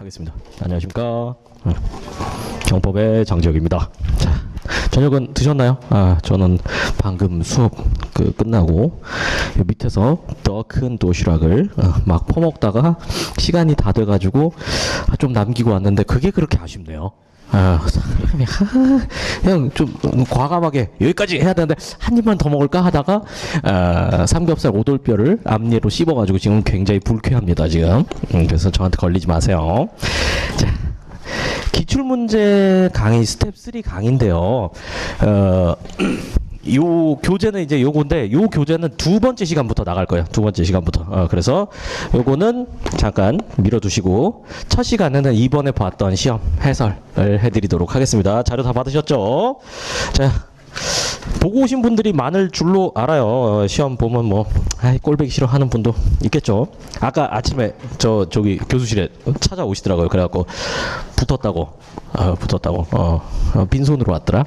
하겠습니다. 안녕하십니까. 경법의 장지혁입니다. 자, 저녁은 드셨나요? 저는 방금 수업 끝나고 밑에서 더 큰 도시락을 막 퍼먹다가 시간이 다 돼가지고 좀 남기고 왔는데 그게 그렇게 아쉽네요. 사람이 그냥 좀 과감하게 여기까지 해야 되는데 한 입만 더 먹을까 하다가 삼겹살 오돌뼈를 앞니로 씹어가지고 지금 굉장히 불쾌합니다 지금. 그래서 저한테 걸리지 마세요. 자, 기출문제 강의 스텝 3 강의인데요. 요 교재는 이제 요건데 요 교재는 두 번째 시간부터 나갈 거예요. 두 번째 시간부터. 그래서 요거는 잠깐 밀어두시고 첫 시간에는 이번에 봤던 시험 해설을 해드리도록 하겠습니다. 자료 다 받으셨죠? 자, 보고 오신 분들이 많을 줄로 알아요. 시험 보면 뭐 꼴보기 싫어하는 분도 있겠죠. 아까 아침에 저기 교수실에 찾아오시더라고요. 그래갖고 붙었다고 빈손으로 왔더라.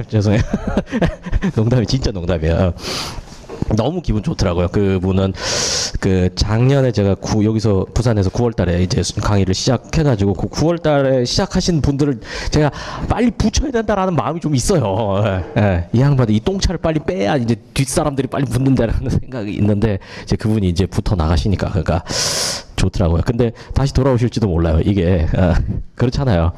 죄송해요. 농담이 진짜 농담이에요. 너무 기분 좋더라고요. 그분은 작년에 제가 여기서 부산에서 9월달에 이제 강의를 시작해가지고 9월달에 시작하신 분들을 제가 빨리 붙여야 된다라는 마음이 좀 있어요. 이 양반이 이 똥차를 빨리 빼야 이제 뒷사람들이 빨리 붙는다라는 생각이 있는데 이제 그분이 이제 붙어 나가시니까 그러니까 좋더라고요. 근데 다시 돌아오실지도 몰라요. 이게 그렇잖아요.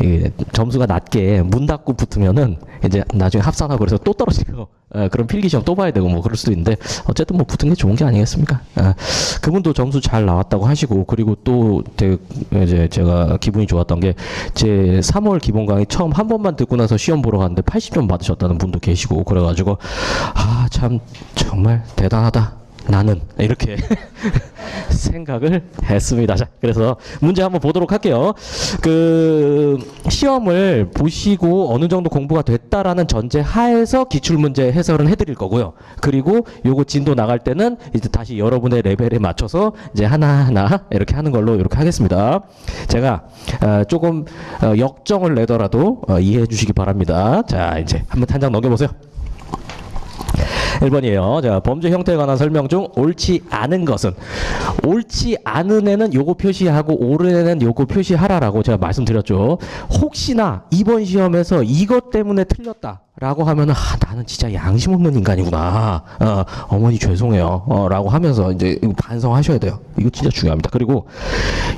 이게 점수가 낮게 문 닫고 붙으면은 이제 나중에 합산하고 그래서 또 떨어지고 그런 필기시험 또 봐야 되고 뭐 그럴 수도 있는데 어쨌든 뭐 붙은 게 좋은 게 아니겠습니까? 그분도 점수 잘 나왔다고 하시고 그리고 또 이제 제가 기분이 좋았던 게 제 3월 기본 강의 처음 한 번만 듣고 나서 시험 보러 갔는데 80점 받으셨다는 분도 계시고 그래가지고 참 정말 대단하다. 나는 이렇게 생각을 했습니다. 자, 그래서 문제 한번 보도록 할게요. 시험을 보시고 어느 정도 공부가 됐다라는 전제 하에서 기출문제 해설은 해드릴 거고요. 그리고 요거 진도 나갈 때는 이제 다시 여러분의 레벨에 맞춰서 이제 하나하나 이렇게 하는 걸로 이렇게 하겠습니다. 제가 조금 역정을 내더라도 이해해 주시기 바랍니다. 자, 이제 한번 한 장 넘겨보세요. 1번이에요. 자, 범죄 형태에 관한 설명 중 옳지 않은 것은 옳지 않은 애는 요거 표시하고 옳은 애는 요거 표시하라라고 제가 말씀드렸죠. 혹시나 이번 시험에서 이것 때문에 틀렸다 라고 하면은 나는 진짜 양심 없는 인간이구나. 어머니 죄송해요. 라고 하면서 이제 반성하셔야 돼요. 이거 진짜 중요합니다. 그리고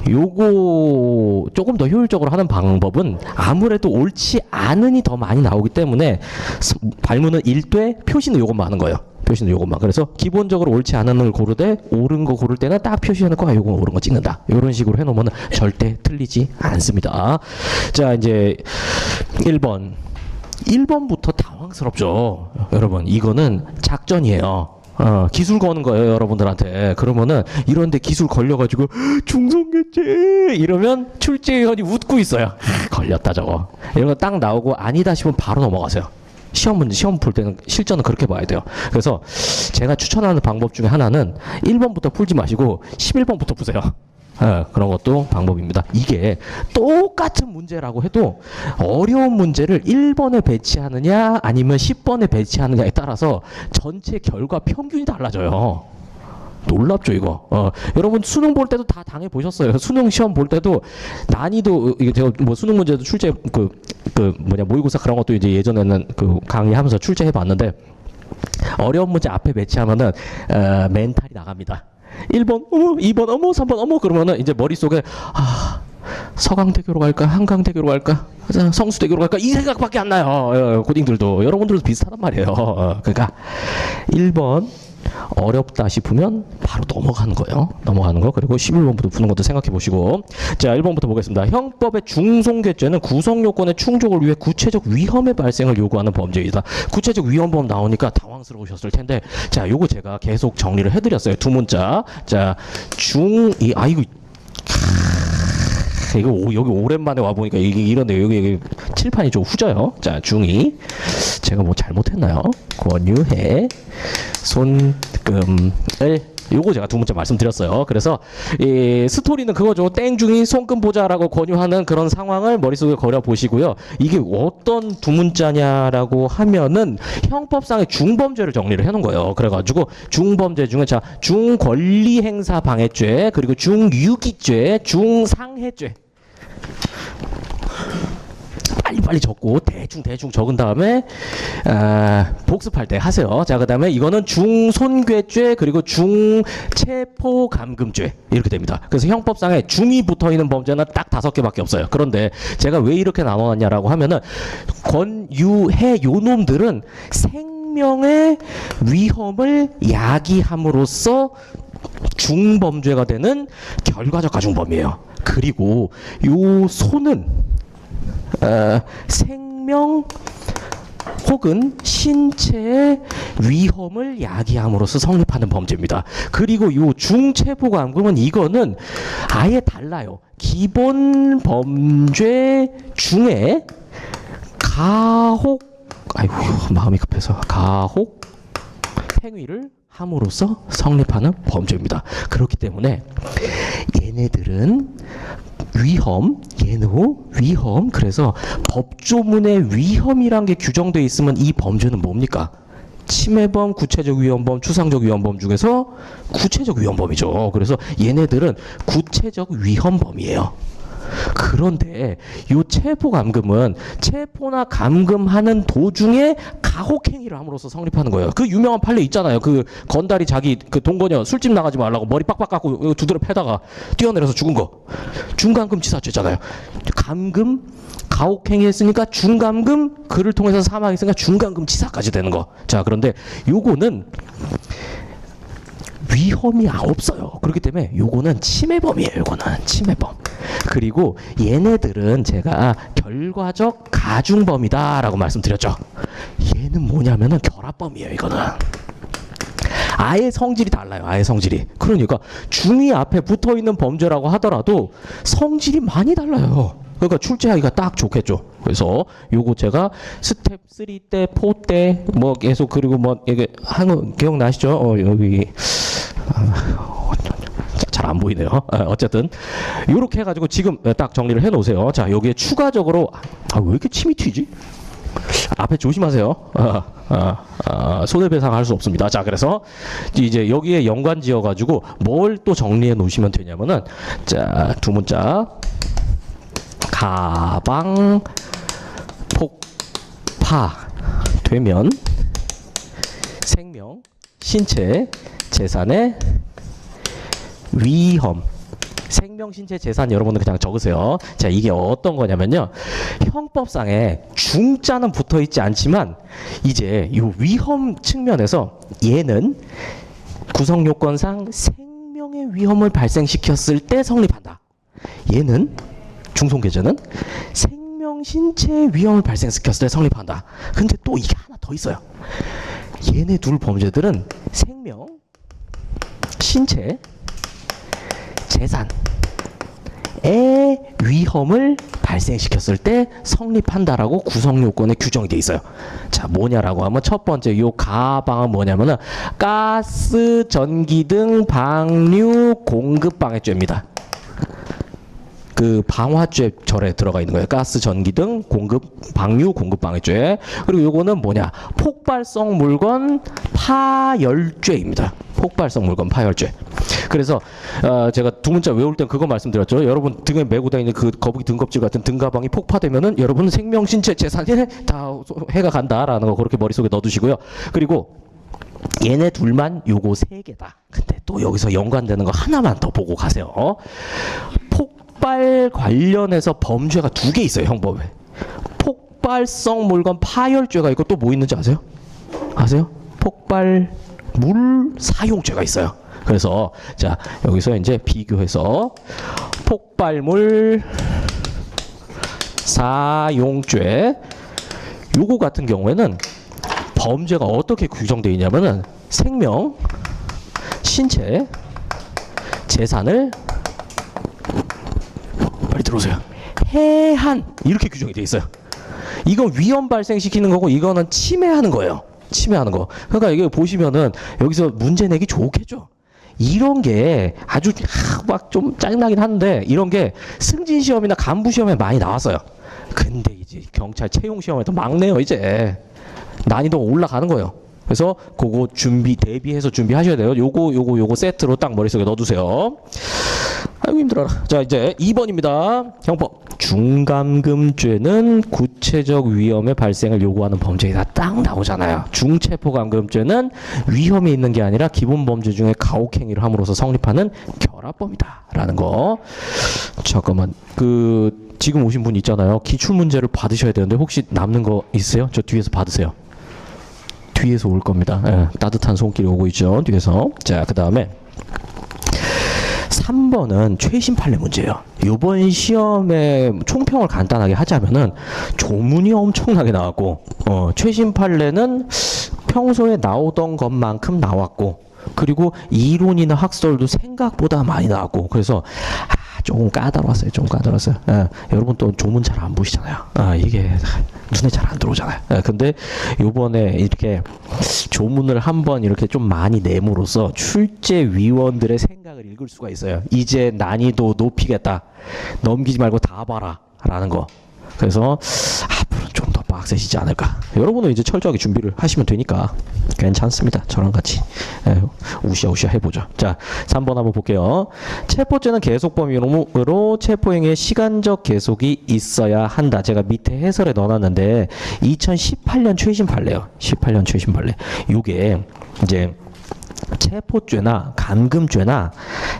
요거 조금 더 효율적으로 하는 방법은 아무래도 옳지 않은이 더 많이 나오기 때문에 발문은 1대 표시는 요것만 하는 거예요. 표시는 요것만. 그래서 기본적으로 옳지 않은을 고르되 옳은 거 고를 때는 딱 표시해놓고 요거 옳은 거 찍는다. 이런 식으로 해놓으면 절대 틀리지 않습니다. 자, 이제 1번부터 당황스럽죠. 여러분, 이거는 작전이에요. 기술 거는 거예요, 여러분들한테. 그러면은 이런데 기술 걸려가지고 중성개체 이러면 출제위원이 웃고 있어요. 걸렸다 저거. 이런 거 딱 나오고 아니다 싶으면 바로 넘어가세요. 시험 볼 때는 실전은 그렇게 봐야 돼요. 그래서 제가 추천하는 방법 중에 하나는 1번부터 풀지 마시고 11번부터 푸세요. 그런 것도 방법입니다. 이게 똑같은 문제라고 해도 어려운 문제를 1번에 배치하느냐 아니면 10번에 배치하느냐에 따라서 전체 결과 평균이 달라져요. 놀랍죠 이거. 여러분 수능 볼 때도 다 당해보셨어요. 수능 시험 볼 때도 난이도 이게 제가 뭐 수능 문제도 출제 모의고사 그런 것도 이제 예전에는 강의하면서 출제해봤는데 어려운 문제 앞에 배치하면은 멘탈이 나갑니다. 1번 어머 2번 어머 3번 어머 그러면은 이제 머릿속에 서강대교로 갈까 한강대교로 갈까 성수대교로 갈까 이 생각밖에 안 나요. 고딩들도 여러분들도 비슷하단 말이에요. 그러니까 1번 어렵다 싶으면 바로 넘어가는 거예요. 넘어가는 거. 그리고 11번부터 푸는 것도 생각해 보시고. 자, 1번부터 보겠습니다. 형법의 중송괴죄는 구성요건의 충족을 위해 구체적 위험의 발생을 요구하는 범죄이다. 구체적 위험범 나오니까 당황스러우셨을 텐데, 자, 요거 제가 계속 정리를 해드렸어요. 두 문자. 자, 이거 여기 오랜만에 와보니까 이런데 여기 칠판이 좀 후져요. 자, 중이. 제가 뭐 잘못했나요? 권유해 손금을 요거 제가 두 문자 말씀드렸어요. 그래서 이 스토리는 그거죠. 땡중이 손금 보자라고 권유하는 그런 상황을 머릿속에 그려 보시고요. 이게 어떤 두 문자냐라고 하면은 형법상의 중범죄를 정리를 해놓은 거예요. 그래가지고 중범죄 중에 자 중권리행사 방해죄 그리고 중유기죄 중상해죄 빨리 적고 대충 적은 다음에 복습할 때 하세요. 자, 그다음에 이거는 중손괴죄 그리고 중체포감금죄 이렇게 됩니다. 그래서 형법상에 중이 붙어 있는 범죄는 딱 5개밖에 없어요. 그런데 제가 왜 이렇게 나눠놨냐라고 하면은 권유해 요 놈들은 생명의 위험을 야기함으로써 중범죄가 되는 결과적 가중범이에요. 그리고 요 소는 생명 혹은 신체의 위험을 야기함으로써 성립하는 범죄입니다. 그리고 이 중체포감금은 이거는 아예 달라요. 기본 범죄 중에 가혹 마음이 급해서 가혹 행위를 함으로써 성립하는 범죄입니다. 그렇기 때문에 얘네들은 위험. 그래서 법조문에 위험이란 게 규정되어 있으면 이 범죄는 뭡니까? 침해범, 구체적 위헌범, 추상적 위헌범 중에서 구체적 위헌범이죠. 그래서 얘네들은 구체적 위헌범이에요. 그런데 이 체포감금은 체포나 감금하는 도중에 가혹행위를 함으로써 성립하는 거예요. 그 유명한 판례 있잖아요. 그 건달이 자기 그 동거녀 술집 나가지 말라고 머리 빡빡 깎고 두드려 패다가 뛰어내려서 죽은 거. 중감금치사죄잖아요. 감금 가혹행위 했으니까 중감금 그를 통해서 사망했으니까 중감금치사까지 되는 거. 자, 그런데 요거는 위험이 없어요. 그렇기 때문에 요거는 침해범이에요. 요거는 침해범. 그리고 얘네들은 제가 결과적 가중범이다라고 말씀드렸죠. 얘는 뭐냐면은 결합범이에요. 이거는. 아예 성질이 달라요. 아예 성질이. 그러니까 중이 앞에 붙어있는 범죄라고 하더라도 성질이 많이 달라요. 그러니까 출제하기가 딱 좋겠죠. 그래서 요거 제가 스텝 3 때, 4 때 뭐 계속 그리고 뭐 이게 한거 기억나시죠? 여기 잘 안 보이네요. 어쨌든 이렇게 해가지고 지금 딱 정리를 해놓으세요. 자, 여기에 추가적으로 왜 이렇게 침이 튀지? 앞에 조심하세요. 손해배상 할 수 없습니다. 자, 그래서 이제 여기에 연관 지어가지고 뭘 또 정리해 놓으시면 되냐면은 자, 두 문자 가방 폭파 되면 생명, 신체, 재산의 위험. 생명, 신체, 재산 여러분들 그냥 적으세요. 자, 이게 어떤 거냐면요. 형법상에 중자는 붙어 있지 않지만 이제 이 위험 측면에서 얘는 구성 요건상 생명의 위험을 발생시켰을 때 성립한다. 얘는 중손괴죄는 생명, 신체의 위험을 발생시켰을 때 성립한다. 근데 또 이게 하나 더 있어요. 얘네 둘 범죄들은 생명, 신체, 재산의 위험을 발생시켰을 때 성립한다라고 구성 요건에 규정이 돼 있어요. 자, 뭐냐라고 하면 첫 번째 요 가방은 뭐냐면은 가스, 전기 등 방류 공급 방해죄입니다. 그 방화죄 절에 들어가 있는 거예요. 가스, 전기 등 방류 공급 방해죄. 그리고 요거는 뭐냐? 폭발성 물건 파열죄입니다. 폭발성 물건 파열죄. 그래서 제가 두 문자 외울 땐 그거 말씀드렸죠. 여러분 등에 메고 다니는 그 거북이 등껍질 같은 등가방이 폭파되면은 여러분 생명, 신체, 재산에 다 해가 간다라는 거 그렇게 머릿속에 넣어두시고요. 그리고 얘네 둘만 요거 3개다. 근데 또 여기서 연관되는 거 하나만 더 보고 가세요. 폭발 관련해서 범죄가 2개 있어요. 형법에. 폭발성 물건 파열죄가 있고 또 뭐 있는지 아세요? 아세요? 폭발 물 사용죄가 있어요. 그래서 자, 여기서 이제 비교해서 폭발물 사용죄 요거 같은 경우에는 범죄가 어떻게 규정되어 있냐면은 생명, 신체, 재산을 빨리 들어오세요. 해한 이렇게 규정이 되어 있어요. 이건 위험 발생시키는 거고 이거는 침해하는 거예요. 침해하는 거. 그러니까 이게 보시면은 여기서 문제 내기 좋겠죠. 이런 게 아주 막 좀 짜증나긴 한데 이런 게 승진 시험이나 간부 시험에 많이 나왔어요. 근데 이제 경찰 채용 시험에도 막내요. 이제 난이도가 올라가는 거예요. 그래서 그거 대비해서 준비하셔야 돼요. 요거 세트로 딱 머릿속에 넣어두세요. 아이고 힘들어라. 자 이제 2번입니다. 형법. 중감금죄는 구체적 위험의 발생을 요구하는 범죄이다. 딱 나오잖아요. 중체포감금죄는 위험이 있는 게 아니라 기본 범죄 중에 가혹행위를 함으로써 성립하는 결합범이다. 라는 거. 잠깐만. 지금 오신 분 있잖아요. 기출문제를 받으셔야 되는데 혹시 남는 거 있어요? 저 뒤에서 받으세요. 뒤에서 올 겁니다. 예, 따뜻한 손길이 오고 있죠. 뒤에서. 자, 그 다음에 3번은 최신 판례 문제예요. 이번 시험에 총평을 간단하게 하자면은 조문이 엄청나게 나왔고 최신 판례는 평소에 나오던 것만큼 나왔고 그리고 이론이나 학설도 생각보다 많이 나왔고 그래서 조금 까다로웠어요. 여러분 또 조문 잘 안 보시잖아요. 이게 눈에 잘 안 들어오잖아요. 근데 요번에 이렇게 조문을 한번 이렇게 좀 많이 내므로써 출제위원들의 생각을 읽을 수가 있어요. 이제 난이도 높이겠다. 넘기지 말고 다 봐라. 라는 거. 그래서 앞으로 좀 더 빡세지지 않을까. 여러분은 이제 철저하게 준비를 하시면 되니까 괜찮습니다. 저랑 같이 우시아우시아 해보죠. 자, 3번 한번 볼게요. 체포죄는 계속범위로 체포행위의 시간적 계속이 있어야 한다. 제가 밑에 해설에 넣어놨는데 2018년 최신 판례요. 18년 최신 판례. 요게 이제 체포죄나 감금죄나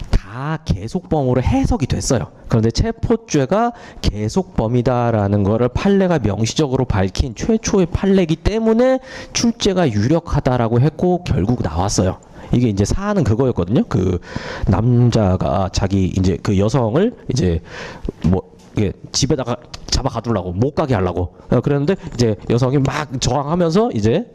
다 계속범으로 해석이 됐어요. 그런데 체포죄가 계속범이다라는 거를 판례가 명시적으로 밝힌 최초의 판례이기 때문에 출제가 유력하다라고 했고 결국 나왔어요. 이게 이제 사안은 그거였거든요. 그 남자가 자기 이제 그 여성을 이제 뭐 이게 집에다가 잡아 가두려고 못 가게 하려고 그랬는데 이제 여성이 막 저항하면서 이제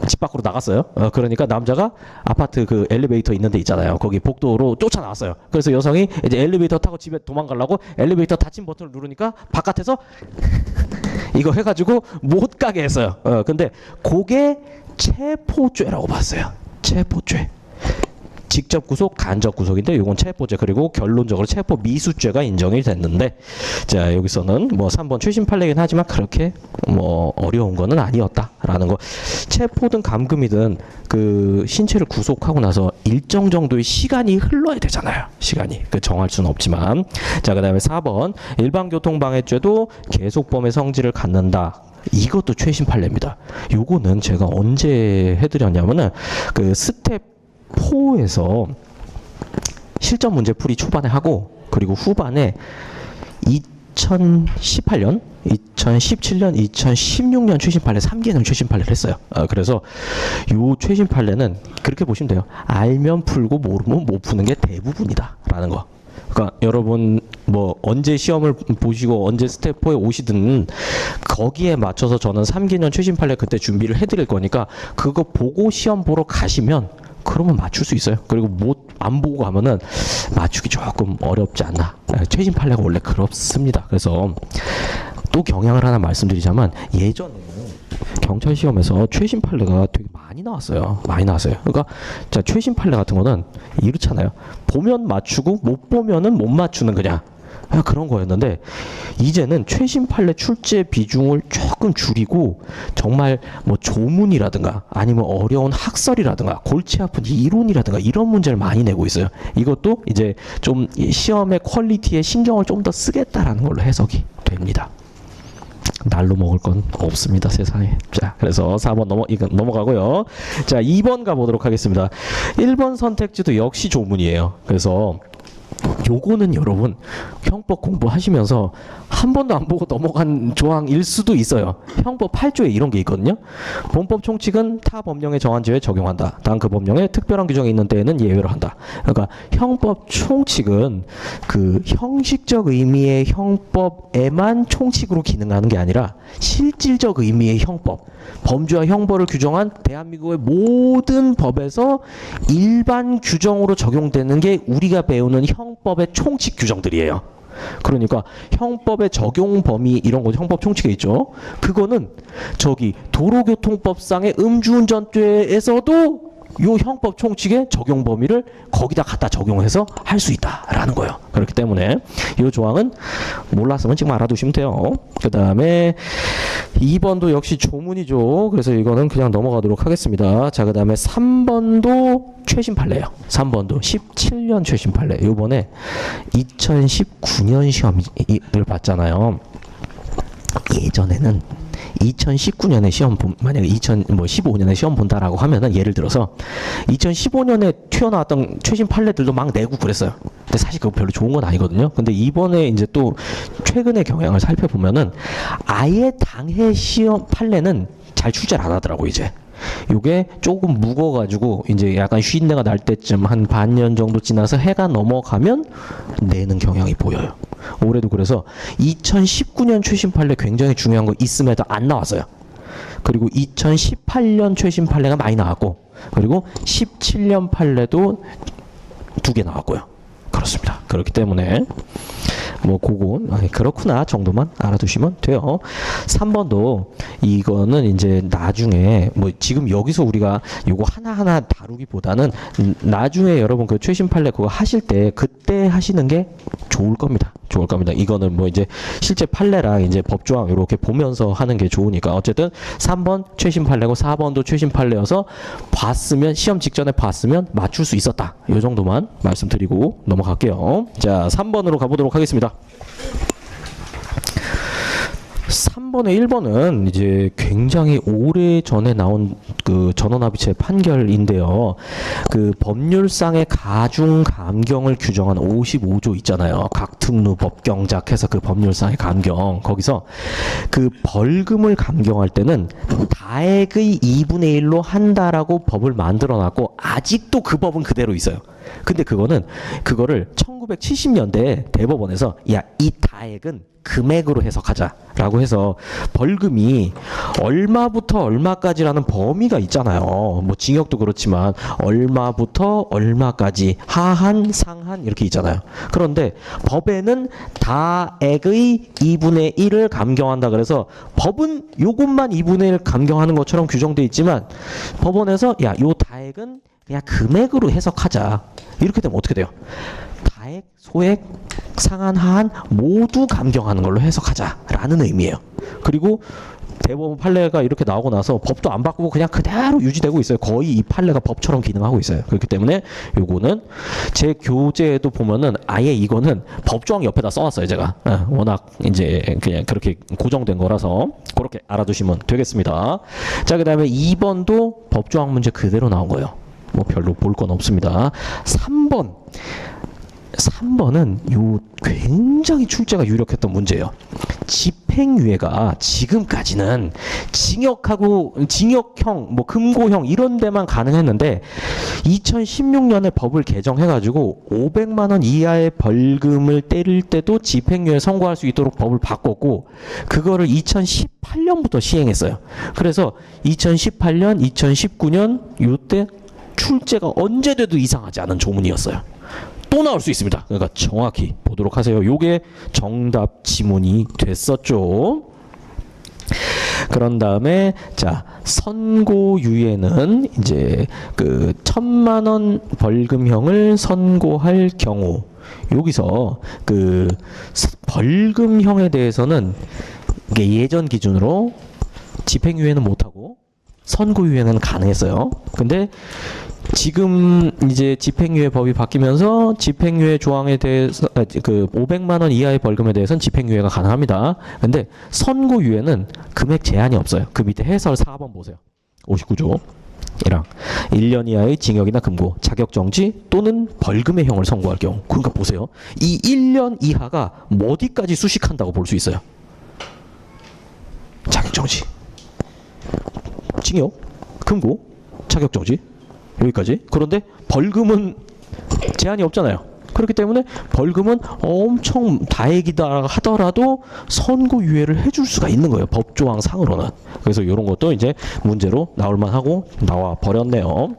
집 밖으로 나갔어요. 그러니까 남자가 아파트 그 엘리베이터 있는 데 있잖아요. 거기 복도로 쫓아나왔어요. 그래서 여성이 이제 엘리베이터 타고 집에 도망가려고 엘리베이터 닫힌 버튼을 누르니까 바깥에서 이거 해가지고 못 가게 했어요. 근데 그게 체포죄라고 봤어요. 체포죄. 직접 구속, 간접 구속인데 이건 체포죄 그리고 결론적으로 체포 미수죄가 인정이 됐는데 자 여기서는 뭐 3번 최신 판례긴 하지만 그렇게 뭐 어려운 거는 아니었다라는 거. 체포든 감금이든 그 신체를 구속하고 나서 일정 정도의 시간이 흘러야 되잖아요. 시간이 정할 수는 없지만 자 그다음에 4번 일반교통방해죄도 계속범의 성질을 갖는다. 이것도 최신 판례입니다. 요거는 제가 언제 해드렸냐면은 그 스텝 4에서 실전 문제 풀이 초반에 하고 그리고 후반에 2018년, 2017년, 2016년 최신 판례 3개는 최신 판례를 했어요. 그래서 요 최신 판례는 그렇게 보시면 돼요. 알면 풀고 모르면 못 푸는 게 대부분이다라는 거. 그러니까 여러분 뭐 언제 시험을 보시고 언제 스텝 4에 오시든 거기에 맞춰서 저는 3개년 최신 판례 그때 준비를 해드릴 거니까 그거 보고 시험 보러 가시면 그러면 맞출 수 있어요. 그리고 안 보고 가면은 맞추기 조금 어렵지 않나. 최신 판례가 원래 그렇습니다. 그래서 또 경향을 하나 말씀드리자면 예전에는 경찰 시험에서 최신 판례가 되게 많이 나왔어요. 그러니까 자 최신 판례 같은 거는 이렇잖아요. 보면 맞추고 못 보면은 못 맞추는 그냥 그런 거였는데 이제는 최신 판례 출제 비중을 조금 줄이고 정말 뭐 조문이라든가 아니면 어려운 학설이라든가 골치 아픈 이론이라든가 이런 문제를 많이 내고 있어요. 이것도 이제 좀 시험의 퀄리티에 신경을 좀 더 쓰겠다라는 걸로 해석이 됩니다. 날로 먹을 건 없습니다, 세상에. 자, 그래서 4번 넘어가고요. 자, 2번 가보도록 하겠습니다. 1번 선택지도 역시 조문이에요. 그래서 요거는 여러분 형법 공부하시면서 한 번도 안 보고 넘어간 조항일 수도 있어요. 형법 8조에 이런 게 있거든요. 본법 총칙은 타 법령에 정한 죄에 적용한다. 단 그 법령에 특별한 규정이 있는 때에는 예외로 한다. 그러니까 형법 총칙은 그 형식적 의미의 형법에만 총칙으로 기능하는 게 아니라 실질적 의미의 형법, 범죄와 형벌을 규정한 대한민국의 모든 법에서 일반 규정으로 적용되는 게 우리가 배우는 형법의 총칙 규정들이에요. 그러니까 형법의 적용 범위 이런 거 형법 총칙에 있죠. 그거는 저기 도로교통법상의 음주운전죄에서도 요 형법 총칙의 적용 범위를 거기다 갖다 적용해서 할 수 있다라는 거예요. 그렇기 때문에 이 조항은 몰랐으면 지금 알아두시면 돼요. 그 다음에 2번도 역시 조문이죠. 그래서 이거는 그냥 넘어가도록 하겠습니다. 자, 그 다음에 3번도 최신 판례예요. 3번도 17년 최신 판례. 요번에 2019년 시험을 봤잖아요. 예전에는 2019년에 시험 만약에 2015년에 시험 본다라고 하면은 예를 들어서 2015년에 튀어나왔던 최신 판례들도 막 내고 그랬어요. 근데 사실 그거 별로 좋은 건 아니거든요. 근데 이번에 이제 또 최근의 경향을 살펴보면은 아예 당해 시험 판례는 잘 출제를 안 하더라고 이제. 요게 조금 묵어가지고 이제 약간 쉰내가 날 때쯤 한 반년 정도 지나서 해가 넘어가면 내는 경향이 보여요. 올해도 그래서 2019년 최신 판례 굉장히 중요한 거 있음에도 안 나왔어요. 그리고 2018년 최신 판례가 많이 나왔고, 그리고 17년 판례도 2개 나왔고요. 그렇습니다. 그렇기 때문에 뭐 그건 그렇구나 정도만 알아두시면 돼요. 3번도 이거는 이제 나중에 뭐 지금 여기서 우리가 요거 하나하나 다루기보다는 나중에 여러분 그 최신 판례 그거 하실 때 그때 하시는 게 좋을 겁니다. 좋을 겁니다. 이거는 뭐 이제 실제 판례랑 이제 법조항 이렇게 보면서 하는 게 좋으니까 어쨌든 3번 최신 판례고 4번도 최신 판례여서 봤으면 시험 직전에 봤으면 맞출 수 있었다. 이 정도만 말씀드리고 넘어갈게요. 자, 3번으로 가보도록 하겠습니다. 3번에 1번은 이제 굉장히 오래 전에 나온 그 전원합의체 판결인데요. 그 법률상의 가중 감경을 규정한 55조 있잖아요. 각특루 법경작 해서 그 법률상의 감경. 거기서 그 벌금을 감경할 때는 다액의 2분의 1로 한다라고 법을 만들어 놨고 아직도 그 법은 그대로 있어요. 근데 그거를 1970년대에 대법원에서 야, 이 다액은 금액으로 해석하자라고 해서 벌금이 얼마부터 얼마까지라는 범위가 있잖아요. 뭐 징역도 그렇지만 얼마부터 얼마까지 하한, 상한 이렇게 있잖아요. 그런데 법에는 다액의 2분의 1을 감경한다 그래서 법은 요것만 2분의 1 감경하는 것처럼 규정돼 있지만 법원에서 야, 요 다액은 그냥 금액으로 해석하자. 이렇게 되면 어떻게 돼요? 다액, 소액, 상한, 하한 모두 감경하는 걸로 해석하자라는 의미예요. 그리고 대법원 판례가 이렇게 나오고 나서 법도 안 바꾸고 그냥 그대로 유지되고 있어요. 거의 이 판례가 법처럼 기능하고 있어요. 그렇기 때문에 요거는 제 교재에도 보면은 아예 이거는 법조항 옆에다 써놨어요. 제가 워낙 이제 그냥 그렇게 고정된 거라서 그렇게 알아두시면 되겠습니다. 자, 그 다음에 2번도 법조항 문제 그대로 나온 거예요. 뭐 별로 볼 건 없습니다. 3번은 요 굉장히 출제가 유력했던 문제예요. 집행유예가 지금까지는 징역형, 뭐 금고형 이런 데만 가능했는데 2016년에 법을 개정해가지고 500만 원 이하의 벌금을 때릴 때도 집행유예 선고할 수 있도록 법을 바꿨고 그거를 2018년부터 시행했어요. 그래서 2018년, 2019년 요때 출제가 언제 돼도 이상하지 않은 조문이었어요. 또 나올 수 있습니다. 그러니까 정확히 보도록 하세요. 요게 정답 지문이 됐었죠. 그런 다음에 자, 선고유예는 이제 그 1,000만 원 벌금형을 선고할 경우 여기서 그 벌금형에 대해서는 이게 예전 기준으로 집행유예는 못하고 선고유예는 가능했어요. 근데 지금 이제 집행유예 법이 바뀌면서 집행유예 조항에 대해서 그 500만 원 이하의 벌금에 대해서는 집행유예가 가능합니다. 근데 선고유예는 금액 제한이 없어요. 그 밑에 해설 4번 보세요. 59조. 이랑 1년 이하의 징역이나 금고, 자격정지 또는 벌금의 형을 선고할 경우. 그러니까 보세요. 이 1년 이하가 어디까지 수식한다고 볼 수 있어요? 자격정지, 징역, 금고, 자격정지 여기까지. 그런데 벌금은 제한이 없잖아요. 그렇기 때문에 벌금은 엄청 다액이다 하더라도 선고유예를 해줄 수가 있는 거예요. 법조항 상으로는. 그래서 이런 것도 이제 문제로 나올 만하고 나와 버렸네요.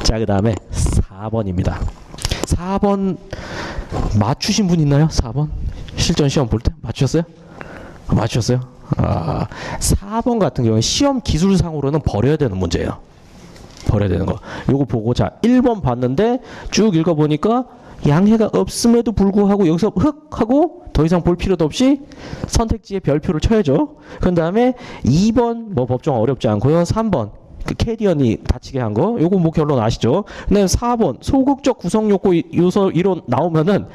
자, 그 다음에 4번입니다. 4번 맞추신 분 있나요? 4번? 실전 시험 볼 때 맞추셨어요? 맞추셨어요? 4번 같은 경우에 시험 기술상으로는 버려야 되는 문제예요. 버려야 되는 거. 요거 보고 자 1번 봤는데 쭉 읽어보니까 양해가 없음에도 불구하고 여기서 흑 하고 더 이상 볼 필요도 없이 선택지에 별표를 쳐야죠. 그 다음에 2번 뭐 법정 어렵지 않고요. 3번 그 캐디언이 다치게 한 거 요거 뭐 결론 아시죠? 근데 4번 소극적 구성 욕구 요소 이론 나오면은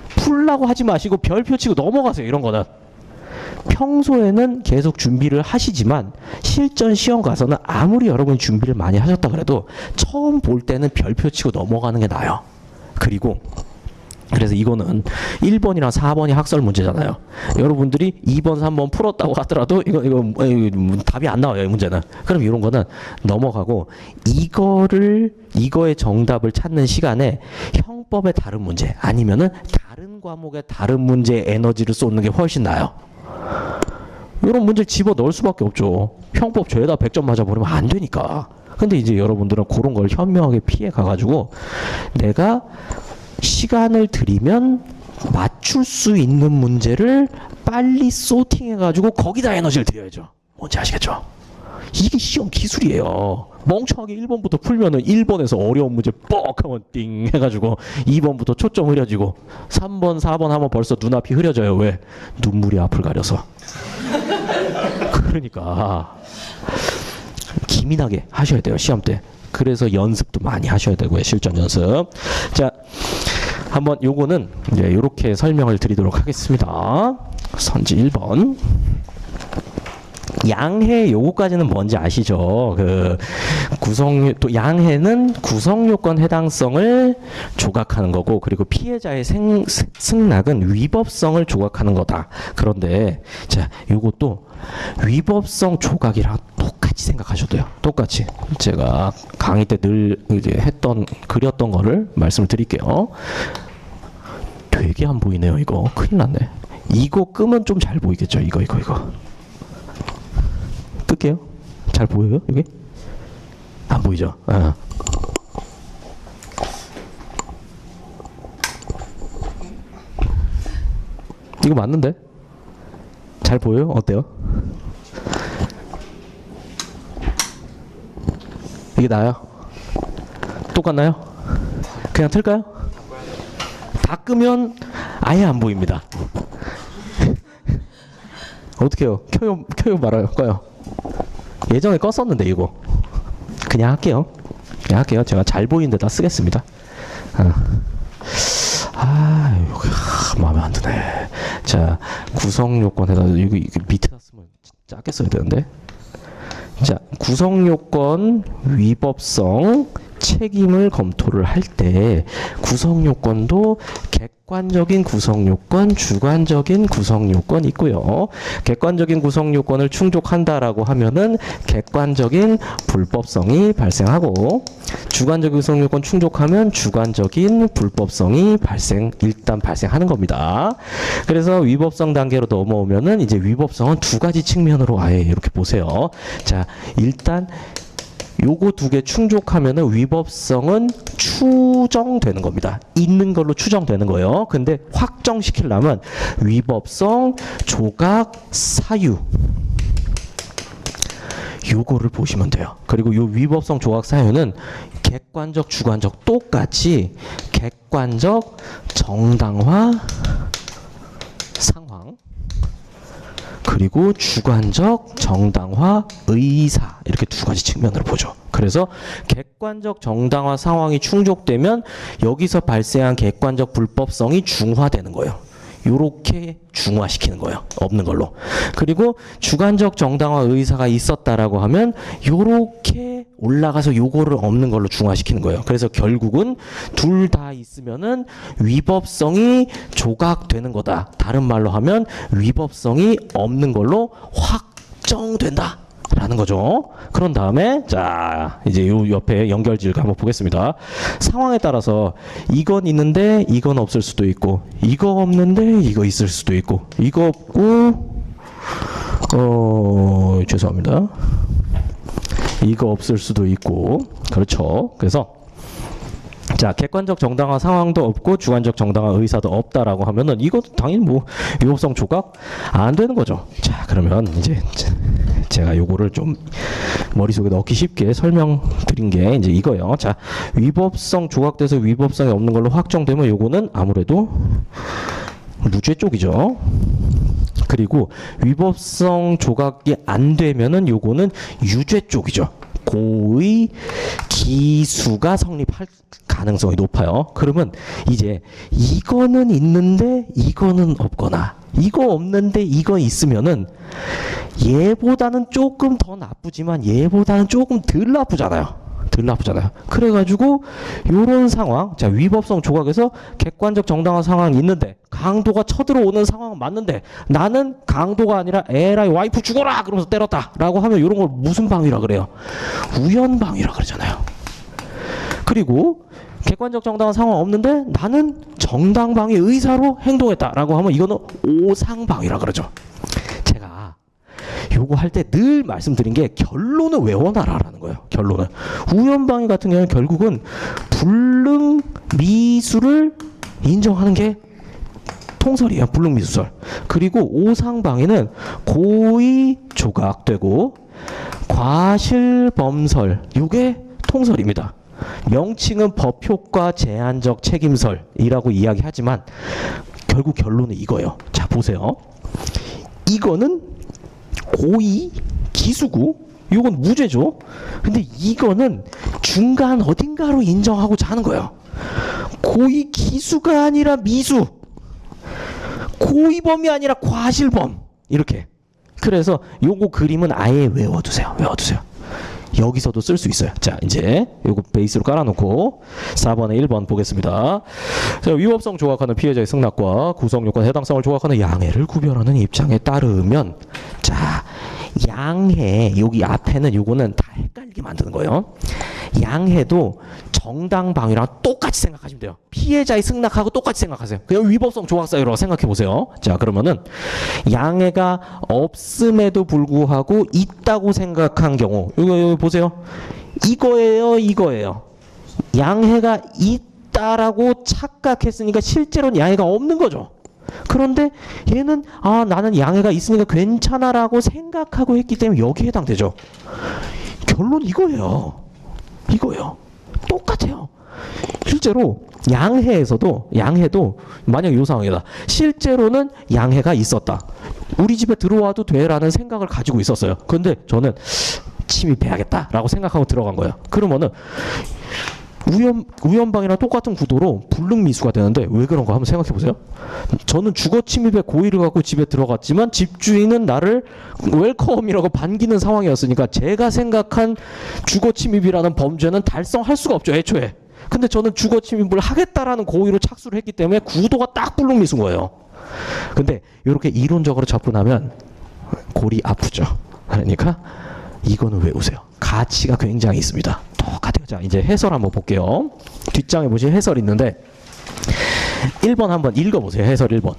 풀라고 하지 마시고 별표 치고 넘어가세요. 이런 거는 평소에는 계속 준비를 하시지만 실전 시험 가서는 아무리 여러분이 준비를 많이 하셨다 그래도 처음 볼 때는 별표 치고 넘어가는 게 나아요. 그리고 그래서 이거는 1번이랑 4번이 학설 문제잖아요. 여러분들이 2번, 3번 풀었다고 하더라도 이거 답이 안 나와요, 이 문제는. 그럼 이런 거는 넘어가고 이거의 정답을 찾는 시간에 형법의 다른 문제 아니면은 다른 과목의 다른 문제에 에너지를 쏟는 게 훨씬 나아요. 이런 문제를 집어 넣을 수밖에 없죠. 형법 죄다 100점 맞아버리면 안 되니까. 근데 이제 여러분들은 그런 걸 현명하게 피해 가가지고 내가 시간을 들이면 맞출 수 있는 문제를 빨리 소팅해가지고 거기다 에너지를 들여야죠. 뭔지 아시겠죠? 이게 시험 기술이에요. 멍청하게 1번부터 풀면은 1번에서 어려운 문제 뻑 하면 띵 해가지고 2번부터 초점 흐려지고 3번, 4번 하면 벌써 눈앞이 흐려져요. 왜? 눈물이 앞을 가려서. 그러니까 기민하게 하셔야 돼요. 시험 때. 그래서 연습도 많이 하셔야 되고요. 실전 연습. 자, 한번 요거는 이제 이렇게 설명을 드리도록 하겠습니다. 선지 1번. 양해 요거까지는 뭔지 아시죠? 그 또 양해는 구성 요건 해당성을 조각하는 거고 그리고 피해자의 승낙은 위법성을 조각하는 거다. 그런데 자, 요것도 위법성 조각이랑 똑같이 생각하셔도 돼요. 똑같이. 제가 강의 때 늘 이제 그렸던 거를 말씀을 드릴게요. 되게 안 보이네요, 이거. 큰일 났네. 이거 끄면 좀 잘 보이겠죠? 이거. 끌게요. 잘 보여요? 여기? 안 보이죠? 아. 이거 맞는데? 잘 보여요? 어때요? 이게 나아요? 똑같나요? 그냥 틀까요? 다 끄면 아예 안 보입니다. 어떻게 해요? 켜요 말아요? 꺼요? 예전에 껐었는데 이거 그냥 할게요. 제가 잘 보이는 데다 쓰겠습니다. 마음에 안 드네. 자, 구성 요건에다 여기 밑에다 쓰면 작게 써야 되는데. 자, 구성 요건 위법성 책임을 검토를 할 때 구성 요건도 객관적인 구성 요건, 주관적인 구성 요건이 있고요. 객관적인 구성 요건을 충족한다라고 하면은 객관적인 불법성이 발생하고 주관적인 구성 요건 충족하면 주관적인 불법성이 일단 발생하는 겁니다. 그래서 위법성 단계로 넘어오면은 이제 위법성은 두 가지 측면으로 아예 이렇게 보세요. 자, 일단 요거 두 개 충족하면은 위법성은 추정되는 겁니다. 있는 걸로 추정되는 거예요. 근데 확정시키려면 위법성, 조각, 사유 요거를 보시면 돼요. 그리고 요 위법성, 조각, 사유는 객관적, 주관적 똑같이 객관적, 정당화, 상황 그리고 주관적, 정당화, 의사 이렇게 두 가지 측면으로 보죠. 그래서 객관적, 정당화 상황이 충족되면 여기서 발생한 객관적 불법성이 중화되는 거예요. 요렇게 중화시키는 거예요. 없는 걸로. 그리고 주관적, 정당화, 의사가 있었다라고 하면 요렇게 올라가서 요거를 없는 걸로 중화시키는 거예요. 그래서 결국은 둘 다 있으면은 위법성이 조각되는 거다. 다른 말로 하면 위법성이 없는 걸로 확정된다. 라는 거죠. 그런 다음에 자 이제 요 옆에 연결지를 한번 보겠습니다. 상황에 따라서 이건 있는데 이건 없을 수도 있고 이거 없는데 이거 있을 수도 있고 이거 없고 죄송합니다. 이거 없을 수도 있고 그렇죠. 그래서 자, 객관적 정당화 상황도 없고 주관적 정당화 의사도 없다라고 하면은 이것도 당연히 뭐 위법성 조각 안 되는 거죠. 자, 그러면 이제 제가 요거를 좀 머릿속에 넣기 쉽게 설명드린 게 이제 이거예요. 자, 위법성 조각돼서 위법성이 없는 걸로 확정되면 요거는 아무래도 무죄 쪽이죠. 그리고 위법성 조각이 안 되면은 요거는 유죄 쪽이죠. 고의 기수가 성립할 가능성이 높아요. 그러면 이제 이거는 있는데 이거는 없거나 이거 없는데 이거 있으면은 얘보다는 조금 더 나쁘지만 얘보다는 조금 덜 나쁘잖아요. 덜 나쁘잖아요. 그래가지고 요런 상황, 자, 위법성 조각에서 객관적 정당한 상황이 있는데 강도가 쳐들어오는 상황은 맞는데 나는 강도가 아니라 에라이 와이프 죽어라 그러면서 때렸다 라고 하면 요런 걸 무슨 방위라 그래요? 우연방위라 그러잖아요. 그리고 객관적 정당한 상황 없는데 나는 정당방위 의사로 행동했다라고 하면 이거는 오상방위라 그러죠. 제가 요거 할 때 늘 말씀드린 게 결론을 외워놔라라는 거예요. 결론은 우연방위 같은 경우는 결국은 불능미수를 인정하는 게 통설이에요. 불능미수설. 그리고 오상방위는 고의 조각되고 과실범설 요게 통설입니다. 명칭은 법효과 제한적 책임설이라고 이야기하지만 결국 결론은 이거예요. 자, 보세요. 이거는 고의 기수고 이건 무죄죠. 근데 이거는 중간 어딘가로 인정하고자 하는 거예요. 고의 기수가 아니라 미수, 고의범이 아니라 과실범, 이렇게. 그래서 요거 그림은 아예 외워두세요. 외워두세요. 여기서도 쓸 수 있어요. 자, 이제 요거 베이스로 깔아놓고 4번에 1번 보겠습니다. 자, 위법성 조각하는 피해자의 승낙과 구성요건 해당성을 조각하는 양해를 구별하는 입장에 따르면, 자, 양해, 여기 앞에는 요거는 다 헷갈리게 만드는 거예요. 양해도 정당방위랑 똑같이 생각하시면 돼요. 피해자의 승낙하고 똑같이 생각하세요. 그냥 위법성 조각 사유라고 생각해 보세요. 자, 그러면은 양해가 없음에도 불구하고 있다고 생각한 경우, 이거 보세요. 이거예요, 이거예요. 양해가 있다라고 착각했으니까 실제로는 양해가 없는 거죠. 그런데 얘는 나는 양해가 있으니까 괜찮아라고 생각하고 했기 때문에 여기에 해당되죠. 결론 이거예요. 이거예요. 똑같아요. 실제로 양해도 만약 이 상황이다. 실제로는 양해가 있었다. 우리 집에 들어와도 돼라는 생각을 가지고 있었어요. 그런데 저는 침입해야겠다라고 생각하고 들어간 거예요. 그러면은 우연방이랑 똑같은 구도로 불능미수가 되는데 왜 그런가 한번 생각해 보세요. 저는 주거 침입의 고의를 갖고 집에 들어갔지만 집주인은 나를 웰컴이라고 반기는 상황이었으니까 제가 생각한 주거 침입이라는 범죄는 달성할 수가 없죠, 애초에. 근데 저는 주거 침입을 하겠다라는 고의로 착수를 했기 때문에 구도가 딱 불능미수인 거예요. 근데 이렇게 이론적으로 접근하면 골이 아프죠. 그러니까 이거는 외우세요. 가치가 굉장히 있습니다. 똑같아요. 자, 이제 해설 한번 볼게요. 뒷장에 보시면 해설 있는데 1번 한번 읽어보세요. 해설 1번.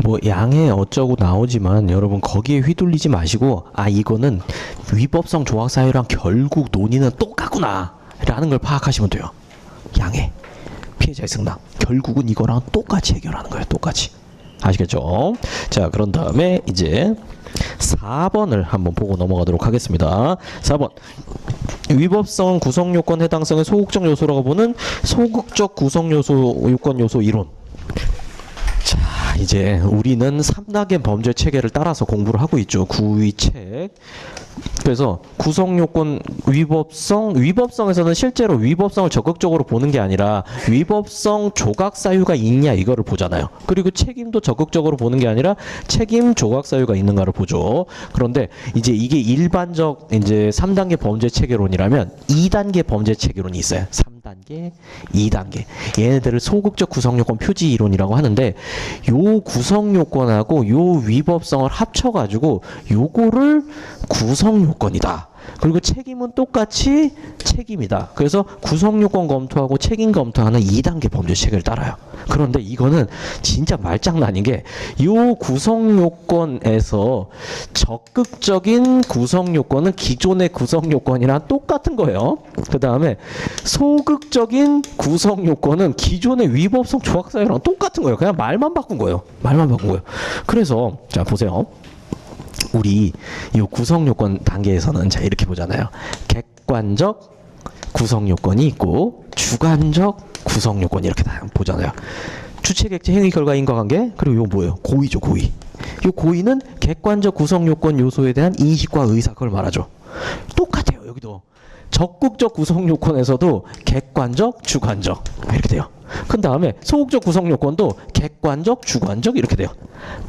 뭐 양해 어쩌고 나오지만 여러분 거기에 휘둘리지 마시고 이거는 위법성 조각 사유랑 결국 논의는 똑같구나 라는 걸 파악하시면 돼요. 양해, 피해자의 승낙, 결국은 이거랑 똑같이 해결하는 거예요. 똑같이. 아시겠죠? 자, 그런 다음에 이제 4번을 한번 보고 넘어가도록 하겠습니다. 4번. 위법성 구성요건 해당성의 소극적 요소라고 보는 소극적 구성요소 요건 요소 이론. 자, 이제 우리는 삼락의 범죄 체계를 따라서 공부를 하고 있죠. 구의책, 그래서 구성요건 위법성에서는 실제로 위법성을 적극적으로 보는 게 아니라 위법성 조각 사유가 있냐 이거를 보잖아요. 그리고 책임도 적극적으로 보는 게 아니라 책임 조각 사유가 있는가를 보죠. 그런데 이제 이게 일반적 이제 3단계 범죄 체계론이라면 2단계 범죄 체계론이 있어요. 3단계, 2단계. 얘네들을 소극적 구성요건 표지 이론이라고 하는데 요 구성요건하고 요 위법성을 합쳐가지고 요거를 구성요건이다. 그리고 책임은 똑같이 책임이다. 그래서 구성요건 검토하고 책임 검토하는 2단계 범죄 체계를 따라요. 그런데 이거는 진짜 말장난인 게 이 구성요건에서 적극적인 구성요건은 기존의 구성요건이랑 똑같은 거예요. 그 다음에 소극적인 구성요건은 기존의 위법성 조각사유랑 똑같은 거예요. 그냥 말만 바꾼 거예요. 말만 바꾼 거예요. 그래서 자 보세요. 우리 이 구성요건 단계에서는 자 이렇게 보잖아요. 객관적 구성요건이 있고 주관적 구성요건이 이렇게 다 보잖아요. 주체, 객체, 행위, 결과, 인과관계. 그리고 이거 뭐예요? 고의죠, 고의. 이 고의는 객관적 구성요건 요소에 대한 인식과 의사, 그걸 말하죠. 똑같아요, 여기도. 적극적 구성요건에서도 객관적, 주관적 이렇게 돼요. 그 다음에 소극적 구성요건도 객관적, 주관적 이렇게 돼요.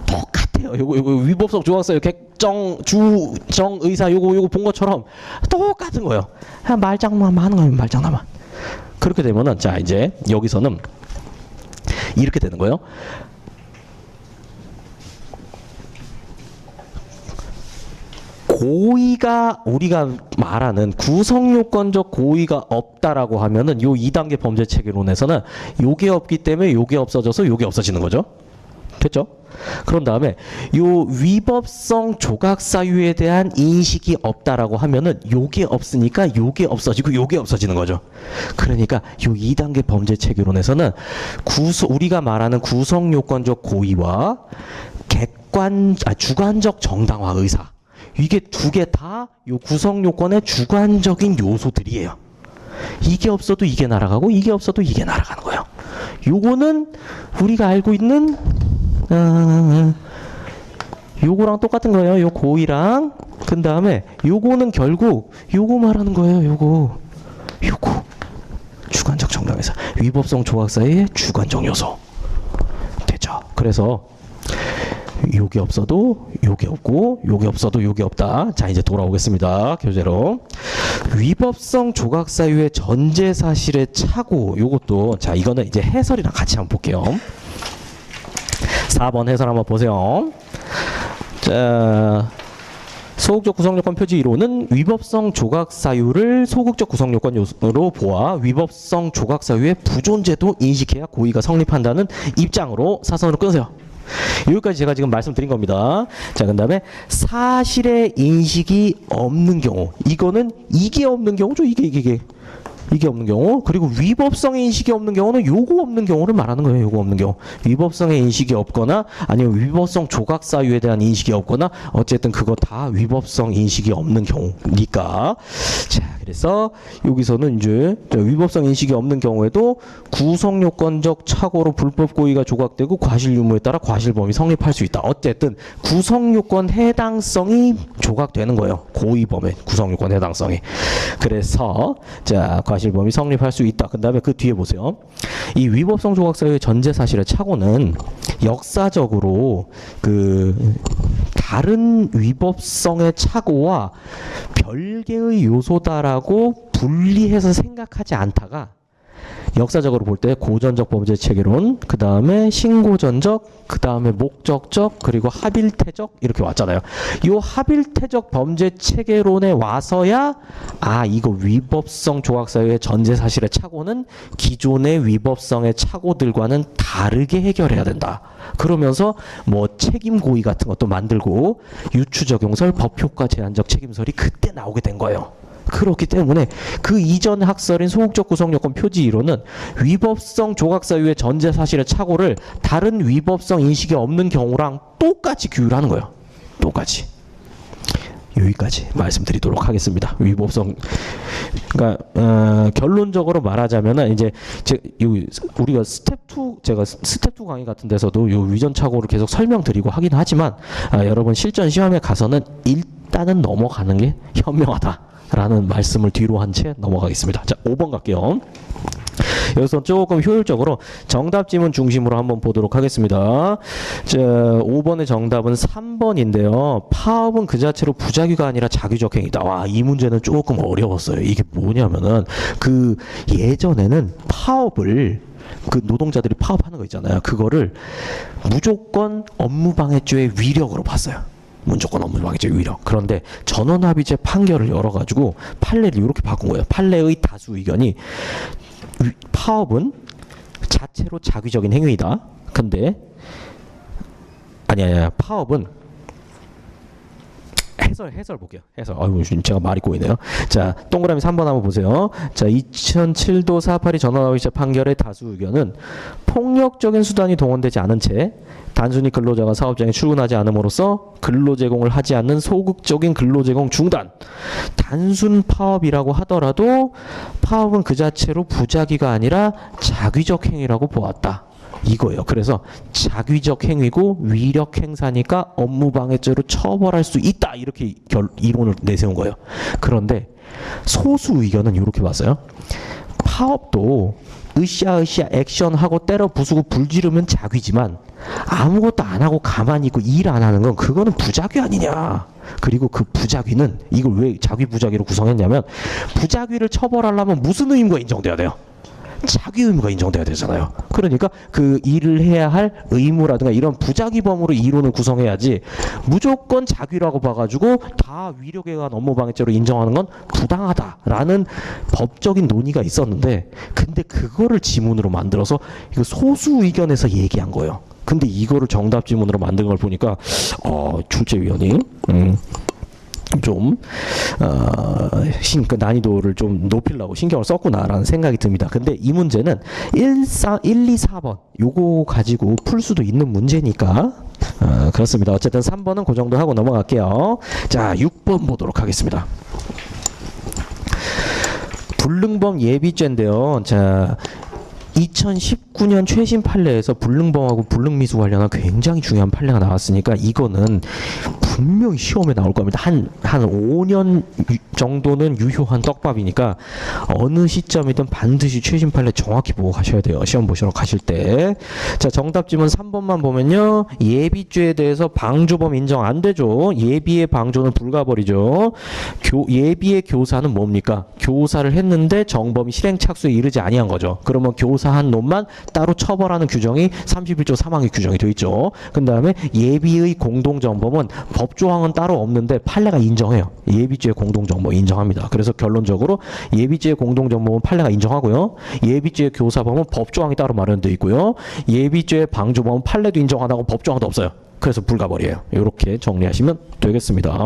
똑같아요. 요거 위법성 조각사유 객정, 주정, 의사 요거 본 것처럼 똑같은 거예요. 그냥 말장난만 하는 거예요. 말장난만. 그렇게 되면은 자 이제 여기서는 이렇게 되는 거예요. 고의가 우리가 말하는 구성요건적 고의가 없다라고 하면은 요 2단계 범죄 체계론에서는 요게 없기 때문에 요게 없어져서 요게 없어지는 거죠. 됐죠? 그런 다음에 요 위법성 조각 사유에 대한 인식이 없다라고 하면은 요게 없으니까 요게 없어지고 요게 없어지는 거죠. 그러니까 요 2단계 범죄 체계론에서는 우리가 말하는 구성요건적 고의와 주관적 정당화 의사, 이게 두 개 다 요 구성요건의 주관적인 요소들이에요. 이게 없어도 이게 날아가고 이게 없어도 이게 날아가는 거예요. 요거는 우리가 알고 있는 요거랑 똑같은 거예요. 요 고의랑. 그 다음에 요거는 결국 요거 말하는 거예요. 요거 주관적 정당에서 위법성 조각사의 주관적 요소 되죠. 그래서 요게 없어도 요게 없고 요게 없어도 요게 없다. 자 이제 돌아오겠습니다. 교재로. 위법성 조각사유의 전제 사실의 착오, 요것도 자 이거는 이제 해설이랑 같이 한번 볼게요. 4번 해설 한번 보세요. 자, 소극적 구성요건 표지 1호는 위법성 조각사유를 소극적 구성요건 요소로 보아 위법성 조각사유의 부존재도 인식해야 고의가 성립한다는 입장으로 사선으로 끊으세요. 여기까지 제가 지금 말씀드린 겁니다. 자, 그 다음에 사실의 인식이 없는 경우, 이거는 이게 없는 경우죠. 이게 없는 경우. 그리고 위법성의 인식이 없는 경우는 요거 없는 경우를 말하는 거예요. 요거 없는 경우. 위법성의 인식이 없거나 아니면 위법성 조각 사유에 대한 인식이 없거나 어쨌든 그거 다 위법성 인식이 없는 경우니까. 자, 그래서 여기서는 이제 위법성 인식이 없는 경우에도 구성요건적 착오로 불법 고의가 조각되고 과실 유무에 따라 과실범위 성립할 수 있다. 어쨌든 구성요건 해당성이 조각되는 거예요. 고의범의 구성요건 해당성이. 그래서 자, 과실범위 성립할 수 있다. 그 다음에 그 뒤에 보세요. 이 위법성 조각사유의 전제 사실의 착오는 역사적으로 그 다른 위법성의 착오와 별개의 요소다라고 분리해서 생각하지 않다가 역사적으로 볼 때 고전적 범죄 체계론, 그 다음에 신고전적, 그 다음에 목적적, 그리고 합일태적 이렇게 왔잖아요. 이 합일태적 범죄 체계론에 와서야 이거 위법성 조각사유의 전제 사실의 착오는 기존의 위법성의 착오들과는 다르게 해결해야 된다. 그러면서 뭐 책임 고의 같은 것도 만들고 유추적용설, 법효과 제한적 책임설이 그때 나오게 된 거예요. 그렇기 때문에 그 이전 학설인 소극적 구성요건 표지 이론은 위법성 조각사유의 전제 사실의 착오를 다른 위법성 인식이 없는 경우랑 똑같이 규율하는 거예요. 똑같이. 여기까지 말씀드리도록 하겠습니다. 위법성, 그러니까 결론적으로 말하자면은 이제 우리가 제가 스텝 2 강의 같은 데서도 요 위전 착오를 계속 설명드리고 하긴 하지만 여러분 실전 시험에 가서는 일단은 넘어가는 게 현명하다라는 말씀을 뒤로 한 채 넘어가겠습니다. 자, 5번 갈게요. 여기서 조금 효율적으로 정답 지문 중심으로 한번 보도록 하겠습니다. 자, 5번의 정답은 3번인데요. 파업은 그 자체로 부작위가 아니라 자기적 행위다. 와, 이 문제는 조금 어려웠어요. 이게 뭐냐면은 그 예전에는 파업을 그 노동자들이 파업하는 거 있잖아요. 그거를 무조건 업무방해죄의 위력으로 봤어요. 무조건 업무방해죄 위력. 그런데 전원합의체 판결을 열어가지고 판례를 이렇게 바꾼 거예요. 판례의 다수 의견이 파업은 자체로 자기적인 행위이다. 근데 아니야. 파업은 해설 볼게요. 해설. 아유, 제가 말이 꼬이네요. 자, 동그라미 3번 한번 보세요. 자, 2007도 482 전원합의체 판결의 다수 의견은 폭력적인 수단이 동원되지 않은 채 단순히 근로자가 사업장에 출근하지 않음으로써 근로 제공을 하지 않는 소극적인 근로 제공 중단. 단순 파업이라고 하더라도 파업은 그 자체로 부작위가 아니라 자기적 행위라고 보았다. 이거예요. 그래서 자기적 행위고 위력 행사니까 업무방해죄로 처벌할 수 있다. 이렇게 이론을 내세운 거예요. 그런데 소수 의견은 이렇게 봤어요. 파업도 으쌰으쌰 액션하고 때려 부수고 불지르면 자귀지만 아무것도 안 하고 가만히 있고 일 안 하는 건 그거는 부작위 아니냐. 그리고 그 부작위는 이걸 왜 자귀 부작위로 구성했냐면 부작위를 처벌하려면 무슨 의무가 인정돼야 돼요? 자기 의무가 인정돼야 되잖아요. 그러니까 그 일을 해야 할 의무라든가 이런 부작위범으로 이론을 구성해야지 무조건 자귀라고 봐가지고 다 위력에 의한 업무방해죄로 인정하는 건 부당하다라는 법적인 논의가 있었는데 근데 그거를 지문으로 만들어서 이거 소수 의견에서 얘기한 거예요. 근데 이거를 정답 지문으로 만든 걸 보니까 출제위원이 좀 그 난이도를 좀 높이려고 신경을 썼구나라는 생각이 듭니다. 근데 이 문제는 1, 2, 4번 요거 가지고 풀 수도 있는 문제니까 그렇습니다. 어쨌든 3번은 그 정도 하고 넘어갈게요. 자, 6번 보도록 하겠습니다. 불능범 예비죄인데요. 자, 2019년 최신 판례에서 불능범하고 불능미수 관련한 굉장히 중요한 판례가 나왔으니까 이거는 분명히 시험에 나올 겁니다. 한 5년 정도는 유효한 떡밥이니까 어느 시점이든 반드시 최신 판례 정확히 보고 가셔야 돼요. 시험 보시러 가실 때. 자, 정답 지문 3번만 보면요. 예비죄에 대해서 방조범 인정 안 되죠. 예비의 방조는 불가버리죠. 예비의 교사는 뭡니까? 교사를 했는데 정범이 실행착수에 이르지 아니한 거죠. 그러면 교사한 놈만 따로 처벌하는 규정이 31조 3항의 규정이 되어 있죠. 그 다음에 예비의 공동정범은 법조항은 따로 없는데 판례가 인정해요. 예비죄의 공동정범 인정합니다. 그래서 결론적으로 예비죄의 공동정범은 판례가 인정하고요. 예비죄의 교사범은 법조항이 따로 마련되어 있고요. 예비죄의 방조범은 판례도 인정하다고 법조항도 없어요. 그래서 불가벌이에요. 이렇게 정리하시면 되겠습니다.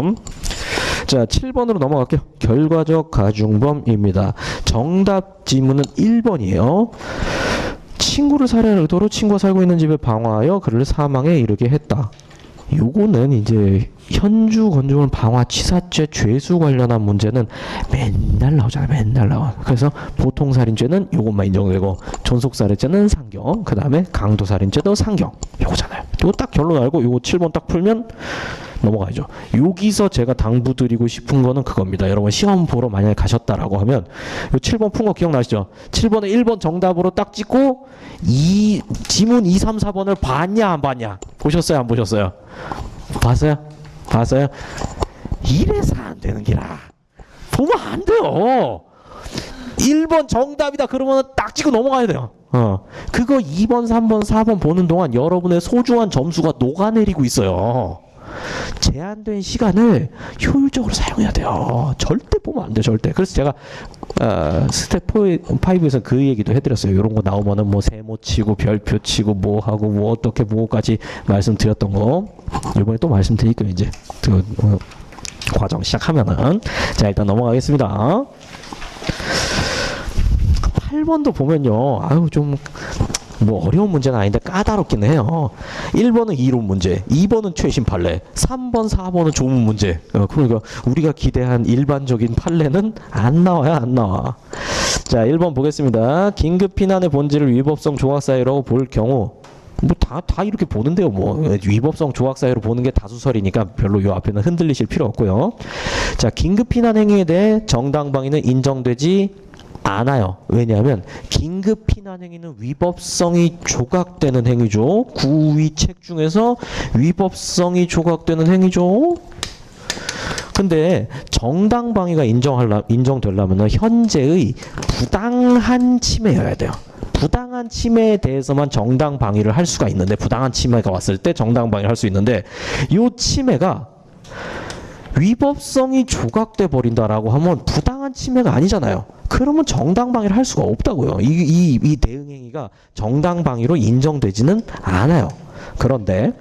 자, 7번으로 넘어갈게요. 결과적 가중범입니다. 정답 지문은 1번이에요. 친구를 살해할 의도로 친구가 살고 있는 집에 방화하여 그를 사망에 이르게 했다. 요거는 이제 현주 건조물 방화 치사죄 죄수 관련한 문제는 맨날 나오잖아요. 맨날 나와. 그래서 보통살인죄는 요것만 인정되고 존속살해죄는 상경, 그 다음에 강도살인죄도 상경. 요거잖아요. 요거 딱 결론 알고 요거 7번 딱 풀면 넘어가야죠. 여기서 제가 당부드리고 싶은 거는 그겁니다. 여러분 시험 보러 만약에 가셨다라고 하면 요 7번 푼 거 기억나시죠? 7번에 1번 정답으로 딱 찍고 이 지문 2, 3, 4번을 봤냐 안 봤냐? 보셨어요 안 보셨어요? 봤어요? 봤어요? 이래서 안 되는 기라. 보면 안 돼요. 1번 정답이다 그러면 딱 찍고 넘어가야 돼요. 그거 2번, 3번, 4번 보는 동안 여러분의 소중한 점수가 녹아내리고 있어요. 제한된 시간을 효율적으로 사용해야 돼요. 절대 보면 안 돼요. 절대. 그래서 제가 스텝 5에서 그 얘기도 해드렸어요. 이런 거 나오면은 뭐 세모 치고 별표 치고 뭐 하고 뭐 어떻게 뭐까지 말씀드렸던 거 이번에 또 말씀드릴게요. 이제 그 과정 시작하면은. 자, 일단 넘어가겠습니다. 8번도 보면요. 아유 좀 뭐 어려운 문제는 아닌데 까다롭긴 해요. 1번은 이론 문제, 2번은 최신 판례, 3번, 4번은 조문 문제. 그러니까 우리가 기대한 일반적인 판례는 안 나와요. 안 나와. 자, 1번 보겠습니다. 긴급 피난의 본질을 위법성 조각 사유라고 볼 경우 뭐 다 이렇게 보는데요. 뭐 위법성 조각 사유로 보는 게 다수설이니까 별로 요 앞에는 흔들리실 필요 없고요. 자, 긴급 피난 행위에 대해 정당방위는 인정되지 않아요. 왜냐하면 긴급 피난 행위는 위법성이 조각되는 행위죠. 구위 책 중에서 위법성이 조각되는 행위죠. 근데 정당방위가 인정되려면 현재의 부당한 침해여야 돼요. 부당한 침해에 대해서만 정당방위를 할 수가 있는데, 부당한 침해가 왔을 때 정당방위를 할 수 있는데, 이 침해가 위법성이 조각돼 버린다라고 하면 부당한 침해가 아니잖아요. 그러면 정당방위를 할 수가 없다고요. 이 대응행위가 정당방위로 인정되지는 않아요. 그런데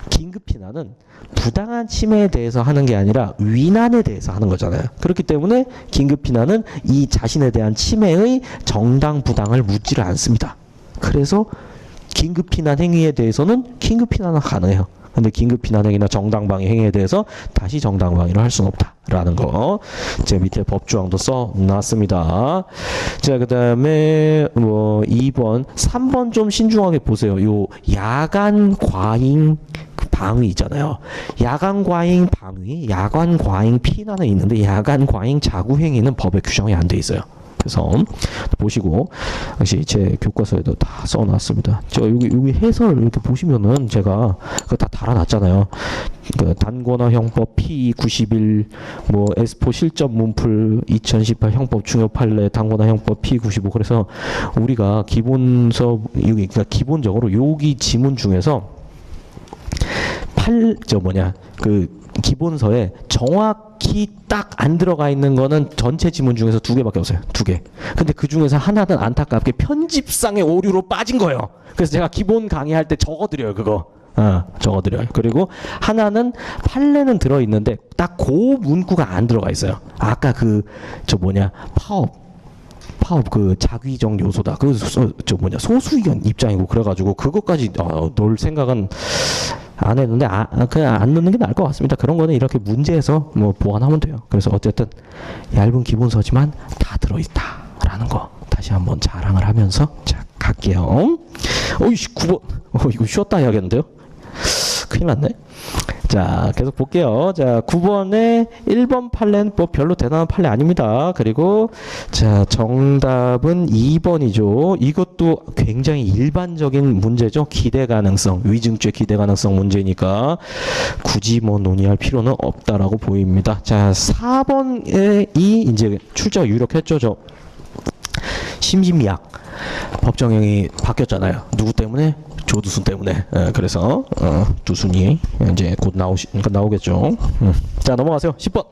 긴급피난은 부당한 침해에 대해서 하는 게 아니라 위난에 대해서 하는 거잖아요. 그렇기 때문에 긴급피난은 이 자신에 대한 침해의 정당 부당을 묻지를 않습니다. 그래서 긴급피난 행위에 대해서는 긴급피난은 가능해요. 근데 긴급피난 행위나 정당방위 행위에 대해서 다시 정당방위를 할 수는 없다라는 거. 제가 밑에 법조항도 써놨습니다. 자, 그 다음에 뭐 2번, 3번 좀 신중하게 보세요. 요 야간 과잉 방위 있잖아요. 야간 과잉 방위, 야간 과잉 피난은 있는데 야간 과잉 자구 행위는 법에 규정이 안 돼 있어요. 그래서 보시고, 역시 제 교과서에도 다 써놨습니다. 저 여기 해설 이렇게 보시면은 제가 그거 다 달아놨잖아요. 그 단권화 형법 P91, 뭐 에스포 실전 문풀 2018 형법 중요 판례 단권화 형법 P95. 그래서 우리가 기본서 그러니까 기본적으로 여기 지문 중에서 그 기본서에 정확히 딱 안 들어가 있는 거는 전체 지문 중에서 2개밖에 없어요. 2개. 근데 그 중에서 하나는 안타깝게 편집상의 오류로 빠진 거예요. 그래서 제가 기본 강의할 때 적어드려요, 그거. 적어드려요. 그리고 하나는 판례는 들어있는데 딱 그 문구가 안 들어가 있어요. 아까 파업 그 자기적 요소다. 그 소수의견 입장이고 그래가지고 그것까지 놓을 생각은 안 했는데 그냥 안 넣는 게 나을 것 같습니다. 그런 거는 이렇게 문제에서 뭐 보완하면 돼요. 그래서 어쨌든 얇은 기본서지만 다 들어있다라는 거 다시 한번 자랑을 하면서 자 갈게요. 어이씨 9번 이거 쉬었다 해야겠는데요. 큰일 났네. 자, 계속 볼게요. 자, 9번에 1번 판례는 뭐 별로 대단한 판례 아닙니다. 그리고 자, 정답은 2번이죠. 이것도 굉장히 일반적인 문제죠. 기대 가능성, 위증죄 기대 가능성 문제니까 굳이 뭐 논의할 필요는 없다라고 보입니다. 자, 4번에 이제 출제가 유력했죠. 저 심신미약 법정형이 바뀌었잖아요. 누구 때문에? 조두순 때문에. 그래서 두순이 이제 곧 나오겠죠. 자, 넘어가세요. 10번.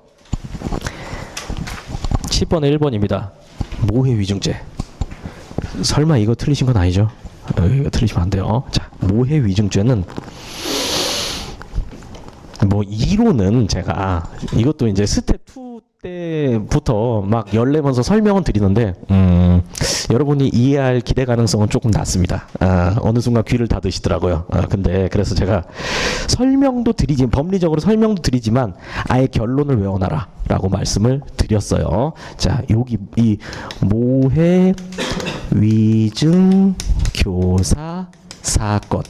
10번에 1번입니다. 모해 위증죄. 설마 이거 틀리신 건 아니죠? 이거 틀리시면 안 돼요. 자, 모해 위증죄는 뭐 이론은 제가 이것도 이제 스텝 2 때부터 막 열내면서 설명은 드리는데 여러분이 이해할 기대 가능성은 조금 낮습니다. 어느 순간 귀를 닫으시더라고요. 근데 그래서 제가 법리적으로 설명도 드리지만 아예 결론을 외워놔라 라고 말씀을 드렸어요. 자, 여기 이 모해 위증 교사 사건,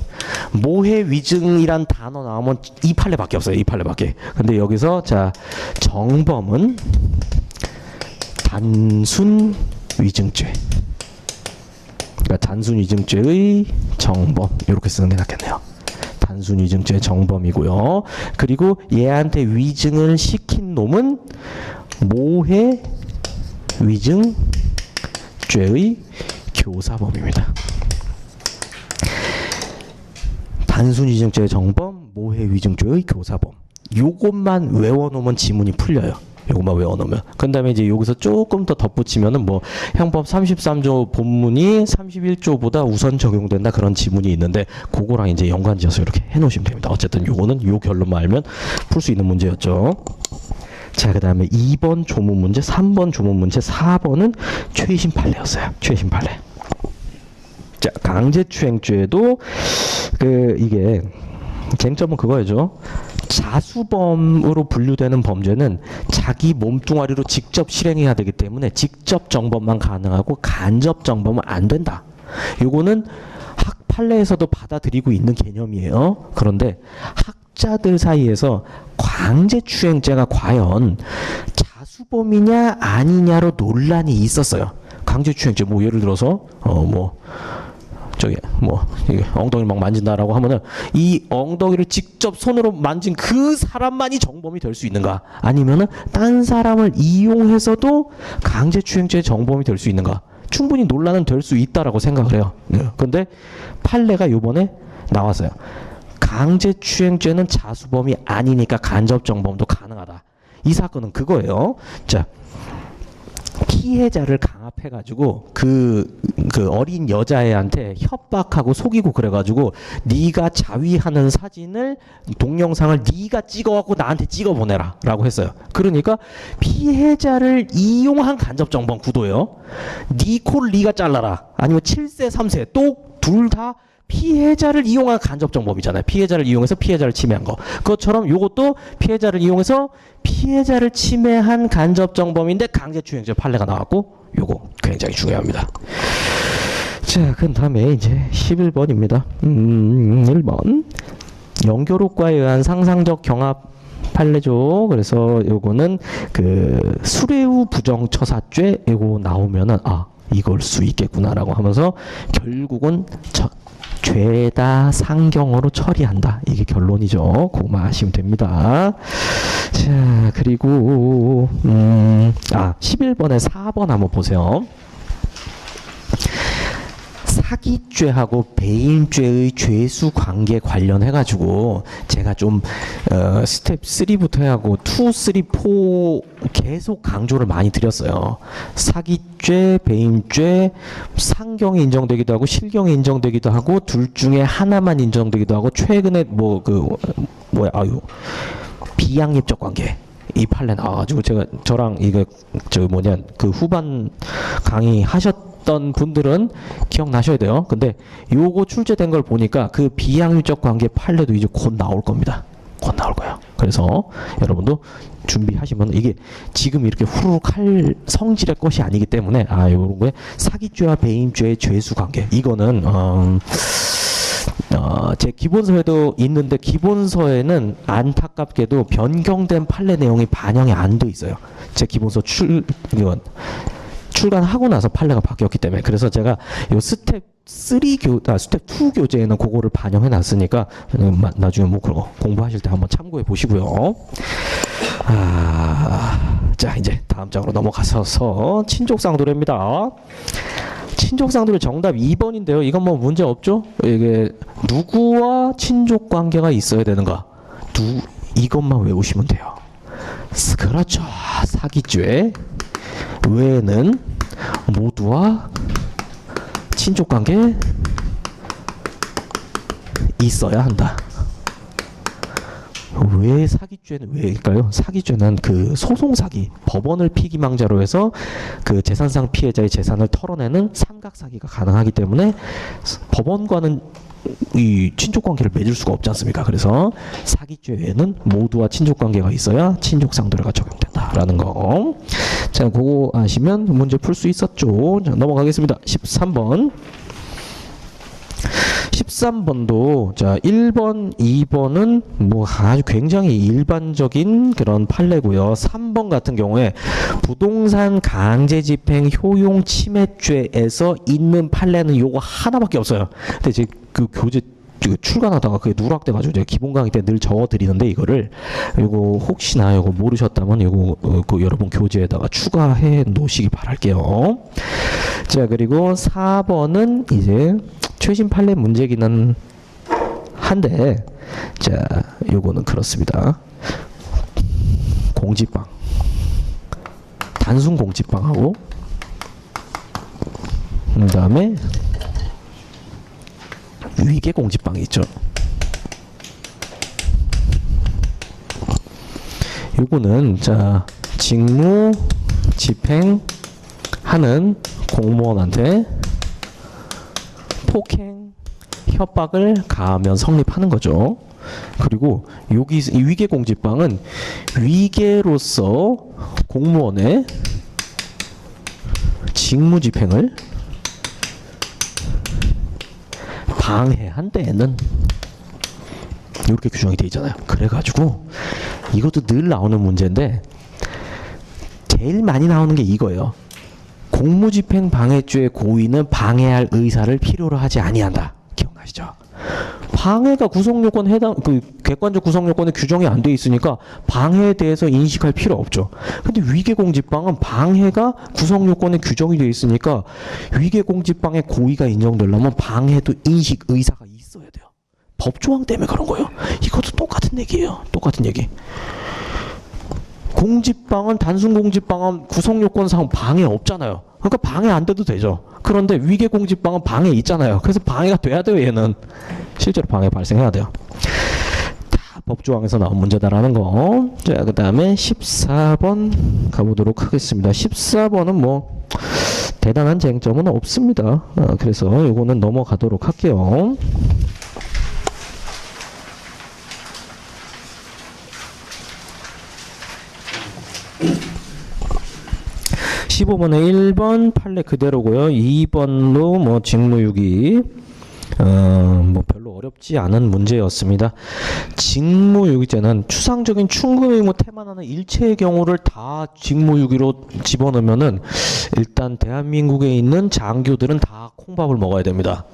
모해 위증이란 단어 나오면 이 판례밖에 없어요. 이 판례밖에. 근데 여기서 자, 정범은 단순 위증죄. 그러니까 단순 위증죄의 정범, 이렇게 쓰는 게 낫겠네요. 단순 위증죄 정범이고요. 그리고 얘한테 위증을 시킨 놈은 모해 위증죄의 교사범입니다. 단순 위증죄의 정범, 모해 위증죄의 교사범. 요것만 외워놓으면 지문이 풀려요. 요것만 외워놓으면. 그 다음에 이제 여기서 조금 더 덧붙이면은 뭐 형법 33조 본문이 31조보다 우선 적용된다 그런 지문이 있는데 그거랑 이제 연관지어서 이렇게 해놓으시면 됩니다. 어쨌든 요거는 요 결론만 알면 풀 수 있는 문제였죠. 자, 그 다음에 2번 조문 문제, 3번 조문 문제, 4번은 최신 판례였어요. 최신 판례. 자, 강제추행죄도 이게 쟁점은 그거죠. 자수범으로 분류되는 범죄는 자기 몸뚱아리로 직접 실행해야 되기 때문에 직접 정범만 가능하고 간접 정범은 안 된다. 요거는 판례에서도 받아들이고 있는 개념이에요. 그런데 학자들 사이에서 강제추행죄가 과연 자수범이냐 아니냐로 논란이 있었어요. 강제추행죄 뭐 예를 들어서 이게 엉덩이를 막 만진다라고 하면은 이 엉덩이를 직접 손으로 만진 그 사람만이 정범이 될 수 있는가? 아니면은 딴 사람을 이용해서도 강제추행죄 정범이 될 수 있는가? 충분히 논란은 될 수 있다라고 생각을 해요. 근데 판례가 요번에 나왔어요. 강제추행죄는 자수범이 아니니까 간접정범도 가능하다. 이 사건은 그거예요. 자, 피해자를 강압해가지고 그 어린 여자애한테 협박하고 속이고 그래가지고 네가 자위하는 사진을 동영상을 네가 찍어갖고 나한테 찍어보내라 라고 했어요. 그러니까 피해자를 이용한 간접정범 구도예요. 네 코를 네가 잘라라 아니면 7세 3세 또 둘 다 피해자를 이용한 간접정범이잖아요. 피해자를 이용해서 피해자를 침해한 거. 그것처럼 요것도 피해자를 이용해서 피해자를 침해한 간접정범인데 강제추행죄 판례가 나왔고 요거 굉장히 중요합니다. 자, 그 다음에 이제 11번입니다. 1번 영교록과에 의한 상상적 경합 판례죠. 그래서 요거는 그 수뢰우 부정처사죄 이거 나오면은 이걸 수 있겠구나라고 하면서 결국은 죄다 상경으로 처리한다. 이게 결론이죠. 그거만 아시면 됩니다. 자, 그리고 11번에 4번 한번 보세요. 사기죄하고 배임죄의 죄수 관계 관련해 가지고 제가 좀 스텝 3부터 하고 2, 3, 4 계속 강조를 많이 드렸어요. 사기죄, 배임죄, 상경이 인정되기도 하고 실경이 인정되기도 하고 둘 중에 하나만 인정되기도 하고 최근에 비양립적 관계 이 판례 나와가지고 제가 저랑 그 후반 강의 하셨던 분들은 기억나셔야 돼요. 근데 요거 출제된 걸 보니까 그 비양립적 관계 판례도 이제 곧 나올 겁니다. 곧 나올 거예요. 그래서 여러분도 준비하시면 이게 지금 이렇게 후루룩 할 성질의 것이 아니기 때문에 요런 거에 사기죄와 배임죄의 죄수 관계 이거는 제 기본서에도 있는데 기본서에는 안타깝게도 변경된 판례 내용이 반영이 안 돼 있어요. 제 기본서 출간하고 나서 판례가 바뀌었기 때문에. 그래서 제가 요 스텝 2 교재에는 그거를 반영해 놨으니까 나중에 뭐 그런 거 공부하실 때 한번 참고해 보시고요. 자, 이제 다음 장으로 넘어가서 친족상도례입니다. 친족상도례 정답 2번인데요. 이건 뭐 문제 없죠? 이게 누구와 친족 관계가 있어야 되는가? 이것만 외우시면 돼요. 그렇죠. 사기죄 외에는 모두와 친족 관계 있어야 한다. 왜 사기죄는 왜일까요? 사기죄는 그 소송 사기, 법원을 피기망자로 해서 그 재산상 피해자의 재산을 털어내는 삼각 사기가 가능하기 때문에 법원과는 이 친족 관계를 맺을 수가 없지 않습니까? 그래서 사기죄에는 모두와 친족 관계가 있어야 친족 상도례가 적용된다라는 거. 자, 그거 아시면 문제 풀 수 있었죠. 자, 넘어가겠습니다. 13번. 13번도 자 1번, 2번은 뭐 아주 굉장히 일반적인 그런 판례고요. 3번 같은 경우에 부동산 강제집행 효용 침해죄에서 있는 판례는 요거 하나밖에 없어요. 근데 이제 그 교재 출간하다가 그게 누락돼가지고 제가 기본 강의 때 늘 적어드리는데 이거를 요거 혹시나 요거 모르셨다면 요거 그 여러분 교재에다가 추가해 놓으시기 바랄게요. 자, 그리고 4번은 이제 최신 판례 문제기는 한데 자 요거는 그렇습니다. 공지방 단순 공지방하고 그 다음에 위계 공지방이 있죠. 요거는 자 직무 집행하는 공무원한테 폭행, 협박을 가하면 성립하는 거죠. 그리고 여기 이 위계 공지방은 위계로서 공무원의 직무 집행을 방해한 데에는 이렇게 규정이 돼 있잖아요. 그래가지고 이것도 늘 나오는 문제인데 제일 많이 나오는 게 이거예요. 공무집행 방해죄의 고의는 방해할 의사를 필요로 하지 아니한다. 기억나시죠? 방해가 구성요건 해당 객관적 구성요건에 규정이 안 돼 있으니까 방해에 대해서 인식할 필요 없죠. 근데 위계공직방은 방해가 구성요건에 규정이 돼 있으니까 위계공직방의 고의가 인정되려면 방해도 인식 의사가 있어야 돼요. 법조항 때문에 그런 거예요. 이것도 똑같은 얘기예요. 똑같은 얘기. 공직방은 단순 공직방은 구성요건상 방해 없잖아요. 그러니까 방해 안 돼도 되죠. 그런데 위계공직방은 방해 있잖아요. 그래서 방해가 돼야 돼요. 얘는 실제로 방해 발생해야 돼요. 다 법조항에서 나온 문제다라는 거. 자, 그 다음에 14번 가보도록 하겠습니다. 14번은 뭐 대단한 쟁점은 없습니다. 그래서 이거는 넘어가도록 할게요. 15번에 1번 판례 그대로고요. 2번로 뭐 직무유기 뭐 별로 어렵지 않은 문제였습니다. 직무유기죄는 추상적인 충금 의무 태만하는 일체의 경우를 다 직무유기로 집어넣으면은 일단 대한민국에 있는 장교들은 다 콩밥을 먹어야 됩니다.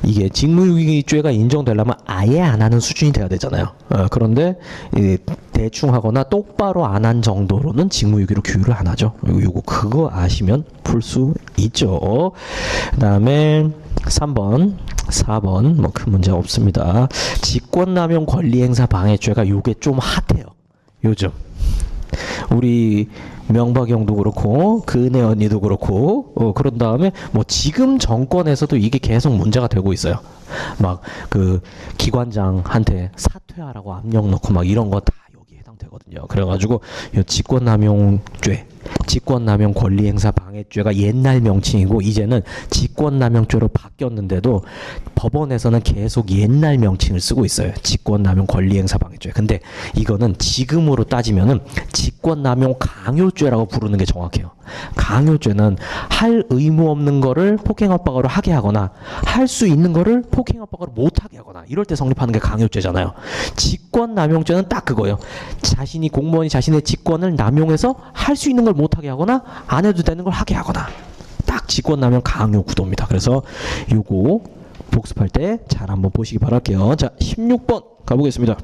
이게 직무유기죄가 인정되려면 아예 안 하는 수준이 돼야 되잖아요. 그런데 대충 하거나 똑바로 안 한 정도로는 직무유기로 규율을 안 하죠. 요거 그거 아시면 풀 수 있죠. 그다음에 3번, 4번 뭐 큰 문제 없습니다. 직권남용 권리행사 방해죄가 요게 좀 핫해요. 요즘 우리 명박 형도 그렇고 그은혜 언니도 그렇고 그런 다음에 뭐 지금 정권에서도 이게 계속 문제가 되고 있어요. 막 그 기관장한테 사퇴하라고 압력 넣고 막 이런 거 다 여기 해당되거든요. 그래가지고 이 직권남용죄, 직권남용 권리행사 방해죄가 옛날 명칭이고 이제는 직권남용죄로 바뀌었는데도 법원에서는 계속 옛날 명칭을 쓰고 있어요. 직권남용 권리행사 방해죄. 근데 이거는 지금으로 따지면은 직권남용 강요죄라고 부르는 게 정확해요. 강요죄는 할 의무 없는 거를 폭행압박으로 하게 하거나 할 수 있는 거를 폭행압박으로 못하게 하거나 이럴 때 성립하는 게 강요죄잖아요. 직권남용죄는 딱 그거예요. 자신이 공무원이 자신의 직권을 남용해서 할 수 있는 걸 못하게 하거나 안 해도 되는 걸 하게 하거나 딱 직권남용 강요 구도입니다. 그래서 요거 복습할 때 잘 한번 보시기 바랄게요. 자, 16번 가보겠습니다.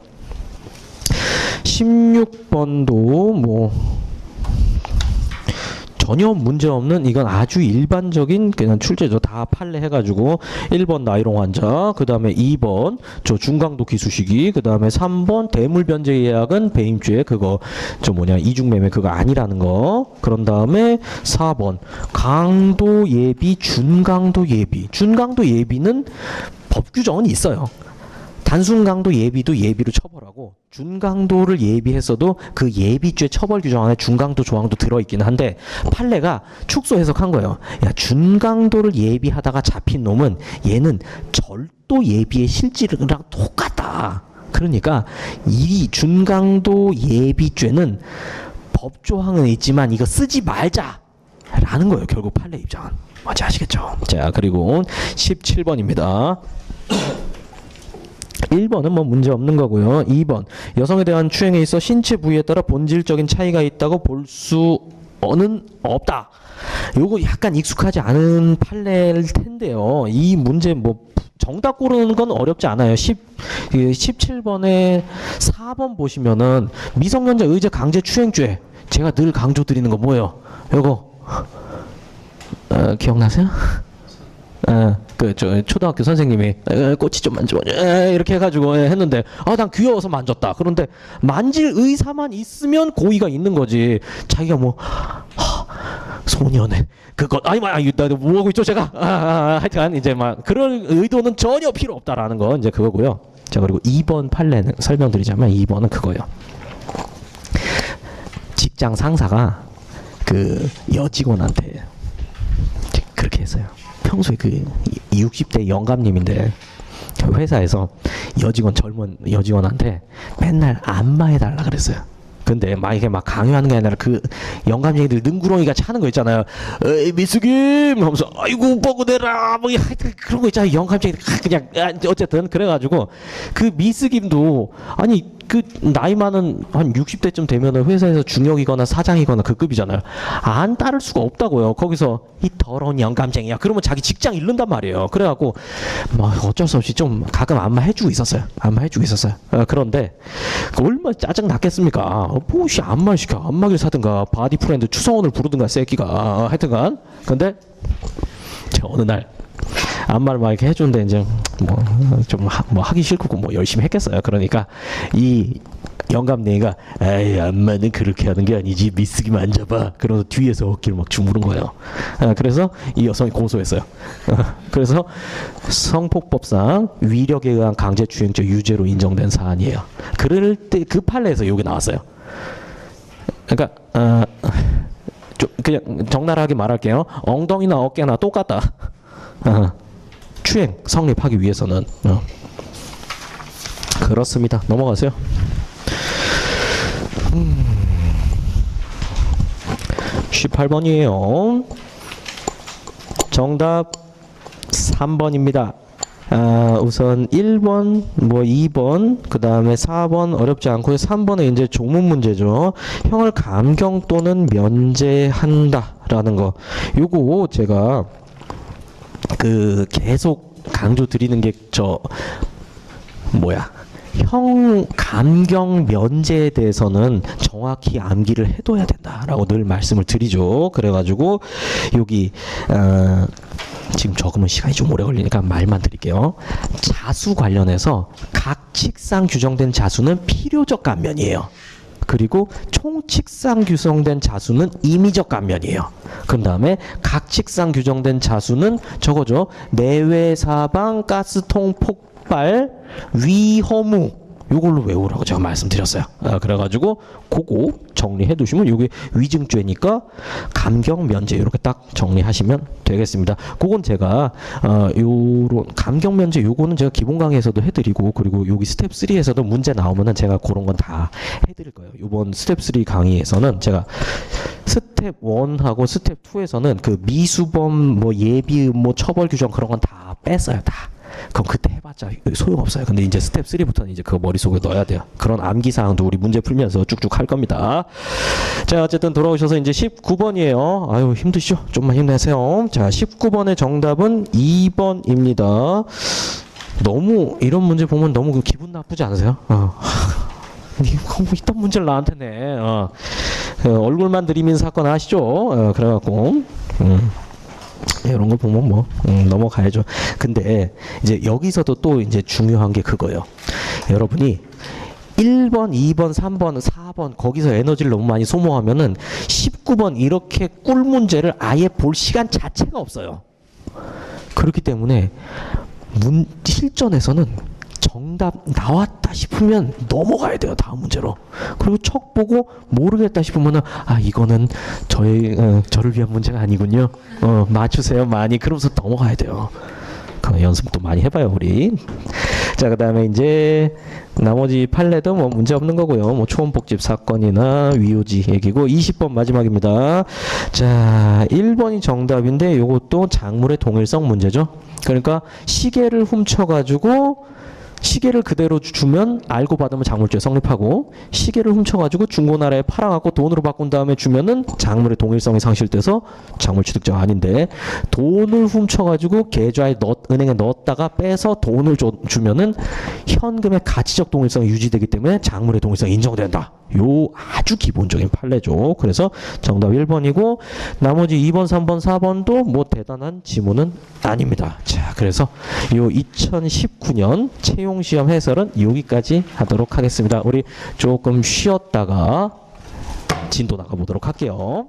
16번도 뭐 전혀 문제없는 이건 아주 일반적인 그냥 출제죠. 다 판례 해가지고 1번 나이롱 환자, 그 다음에 2번 저 중강도 기수시기, 그 다음에 3번 대물변제 예약은 배임죄 그거 저 뭐냐 이중매매 그거 아니라는 거. 그런 다음에 4번 강도 예비, 준강도 예비. 준강도 예비는 법 규정은 있어요. 단순 강도 예비도 예비로 처벌하고 준강도를 예비했어도 그 예비죄 처벌 규정 안에 준강도 조항도 들어있긴 한데 판례가 축소 해석한 거예요. 야, 준강도를 예비하다가 잡힌 놈은 얘는 절도 예비의 실질이랑 똑같다. 그러니까 이 준강도 예비죄는 법조항은 있지만 이거 쓰지 말자 라는 거예요. 결국 판례 입장은. 뭔지 아시겠죠? 자, 그리고 17번입니다. 1번은 뭐 문제 없는 거고요. 2번 여성에 대한 추행에 있어 신체 부위에 따라 본질적인 차이가 있다고 볼 수는 없다. 요거 약간 익숙하지 않은 판례일 텐데요. 이 문제 뭐 정답 고르는 건 어렵지 않아요. 17번에 4번 보시면은 미성년자 의제 강제 추행죄. 제가 늘 강조 드리는 거 뭐예요? 요거 기억나세요? 저 초등학교 선생님이 꼬치 좀 만져봐 이렇게 해가지고 했는데 난 귀여워서 만졌다. 그런데 만질 의사만 있으면 고의가 있는 거지. 자기가 뭐 소년의 그것 나 뭐 하고 있죠 제가 하여튼 이제 막 그런 의도는 전혀 필요 없다라는 거 이제 그거고요. 자, 그리고 2번 판례는 설명드리자면 2번은 그거예요. 직장 상사가 그 여직원한테 그렇게 했어요. 평소에 그 60대 영감님인데 회사에서 젊은 여직원한테 맨날 안마해달라 그랬어요. 근데 막 이게 막 강요하는 게 아니라 그 영감쟁이들 능구렁이가 차는 거 있잖아요. 에이 미숙임 하면서 아이고 오빠고 내라 뭐 하여튼 그런 거 있잖아요. 영감쟁이들 그냥 어쨌든 그래가지고 그 미숙임도 아니 그 나이 많은 한 60대쯤 되면은 회사에서 중역이거나 사장이거나 그 급이잖아요. 안 따를 수가 없다고요. 거기서 이 더러운 영감쟁이야. 그러면 자기 직장 잃는단 말이에요. 그래갖고 뭐 어쩔 수 없이 좀 가끔 안마해주고 있었어요. 안마해주고 있었어요. 그런데 얼마나 짜증 났겠습니까? 뭐시 안마를 시켜. 안마기를 사든가 바디 프렌드 추성원을 부르든가 새끼가 하여튼간. 근데 어느 날 안마를 막 이렇게 해주는데 이제 뭐 좀 뭐 하기 싫고 뭐 열심히 했겠어요. 그러니까 이 영감쟁이가 에이 안마는 그렇게 하는 게 아니지 미쓰기 만져봐. 그러면서 뒤에서 어깨를 막 주무른 거예요. 그래서 이 여성이 고소했어요. 그래서 성폭법상 위력에 의한 강제추행죄 유죄로 인정된 사안이에요. 그럴 때 그 판례에서 이게 나왔어요. 그러니까 좀 그냥 적나라하게 말할게요. 엉덩이나 어깨나 똑같다. 추행 성립하기 위해서는 그렇습니다. 넘어가세요. 18번이에요. 정답 3번입니다. 우선 1번, 뭐 2번, 그 다음에 4번 어렵지 않고요. 3번은 이제 조문 문제죠. 형을 감경 또는 면제한다라는 거. 요거 제가 그 계속 강조 드리는 게 형 감경 면제에 대해서는 정확히 암기를 해둬야 된다라고 늘 말씀을 드리죠. 그래가지고 여기 지금 적으면 시간이 좀 오래 걸리니까 말만 드릴게요. 자수 관련해서 각 칙상 규정된 자수는 필요적 감면이에요. 그리고 총칙상 규정된 자수는 임의적 감면이에요. 그 다음에 각 칙상 규정된 자수는 저거죠. 내외 사방 가스통 폭발 위허무 요걸로 외우라고 제가 말씀드렸어요. 그래가지고 그거 정리해 두시면 이게 위증죄니까 감경 면제 이렇게 딱 정리하시면 되겠습니다. 그건 제가 요런 감경 면제 요거는 제가 기본 강의에서도 해드리고 그리고 여기 스텝 3에서도 문제 나오면은 제가 그런 건 다 해드릴 거예요. 이번 스텝 3 강의에서는 제가 스텝 1하고 스텝 2에서는 그 미수범 뭐 예비 뭐 처벌 규정 그런 건 다 뺐어요. 다. 그럼 그때 해봤자 소용없어요. 근데 이제 스텝 3부터는 이제 그거 머릿속에 넣어야 돼요. 그런 암기사항도 우리 문제 풀면서 쭉쭉 할 겁니다. 자, 어쨌든 돌아오셔서 이제 19번이에요. 아유, 힘드시죠? 좀만 힘내세요. 자, 19번의 정답은 2번입니다. 너무, 이런 문제 보면 너무 기분 나쁘지 않으세요? 이딴 문제를 나한테 내. 얼굴만 들이민 사건 아시죠? 그래갖고, 이런 거 보면 뭐 넘어가야죠. 근데 이제 여기서도 또 이제 중요한 게 그거예요. 여러분이 1번, 2번, 3번, 4번 거기서 에너지를 너무 많이 소모하면은 19번 이렇게 꿀 문제를 아예 볼 시간 자체가 없어요. 그렇기 때문에 실전에서는 정답 나왔다 싶으면 넘어가야 돼요. 다음 문제로. 그리고 척 보고 모르겠다 싶으면은 이거는 저를 위한 문제가 아니군요. 맞추세요 많이. 그러면서 넘어가야 돼요. 그 연습도 많이 해봐요 우리. 자, 그다음에 이제 나머지 판례도 뭐 문제 없는 거고요. 뭐 초원복집 사건이나 위요지 얘기고 20번 마지막입니다. 자, 1번이 정답인데 요것도 작물의 동일성 문제죠. 그러니까 시계를 훔쳐가지고 시계를 그대로 주면 알고 받으면 작물죄 성립하고 시계를 훔쳐가지고 중고나라에 팔아갖고 돈으로 바꾼 다음에 주면은 작물의 동일성이 상실돼서 작물 취득자가 아닌데 돈을 훔쳐가지고 계좌에 은행에 넣었다가 빼서 돈을 주면은 현금의 가치적 동일성이 유지되기 때문에 작물의 동일성이 인정된다. 요 아주 기본적인 판례죠. 그래서 정답 1번이고 나머지 2번, 3번, 4번도 뭐 대단한 지문은 아닙니다. 자, 그래서 요 2019년 채용시험 해설은 여기까지 하도록 하겠습니다. 우리 조금 쉬었다가 진도 나가보도록 할게요.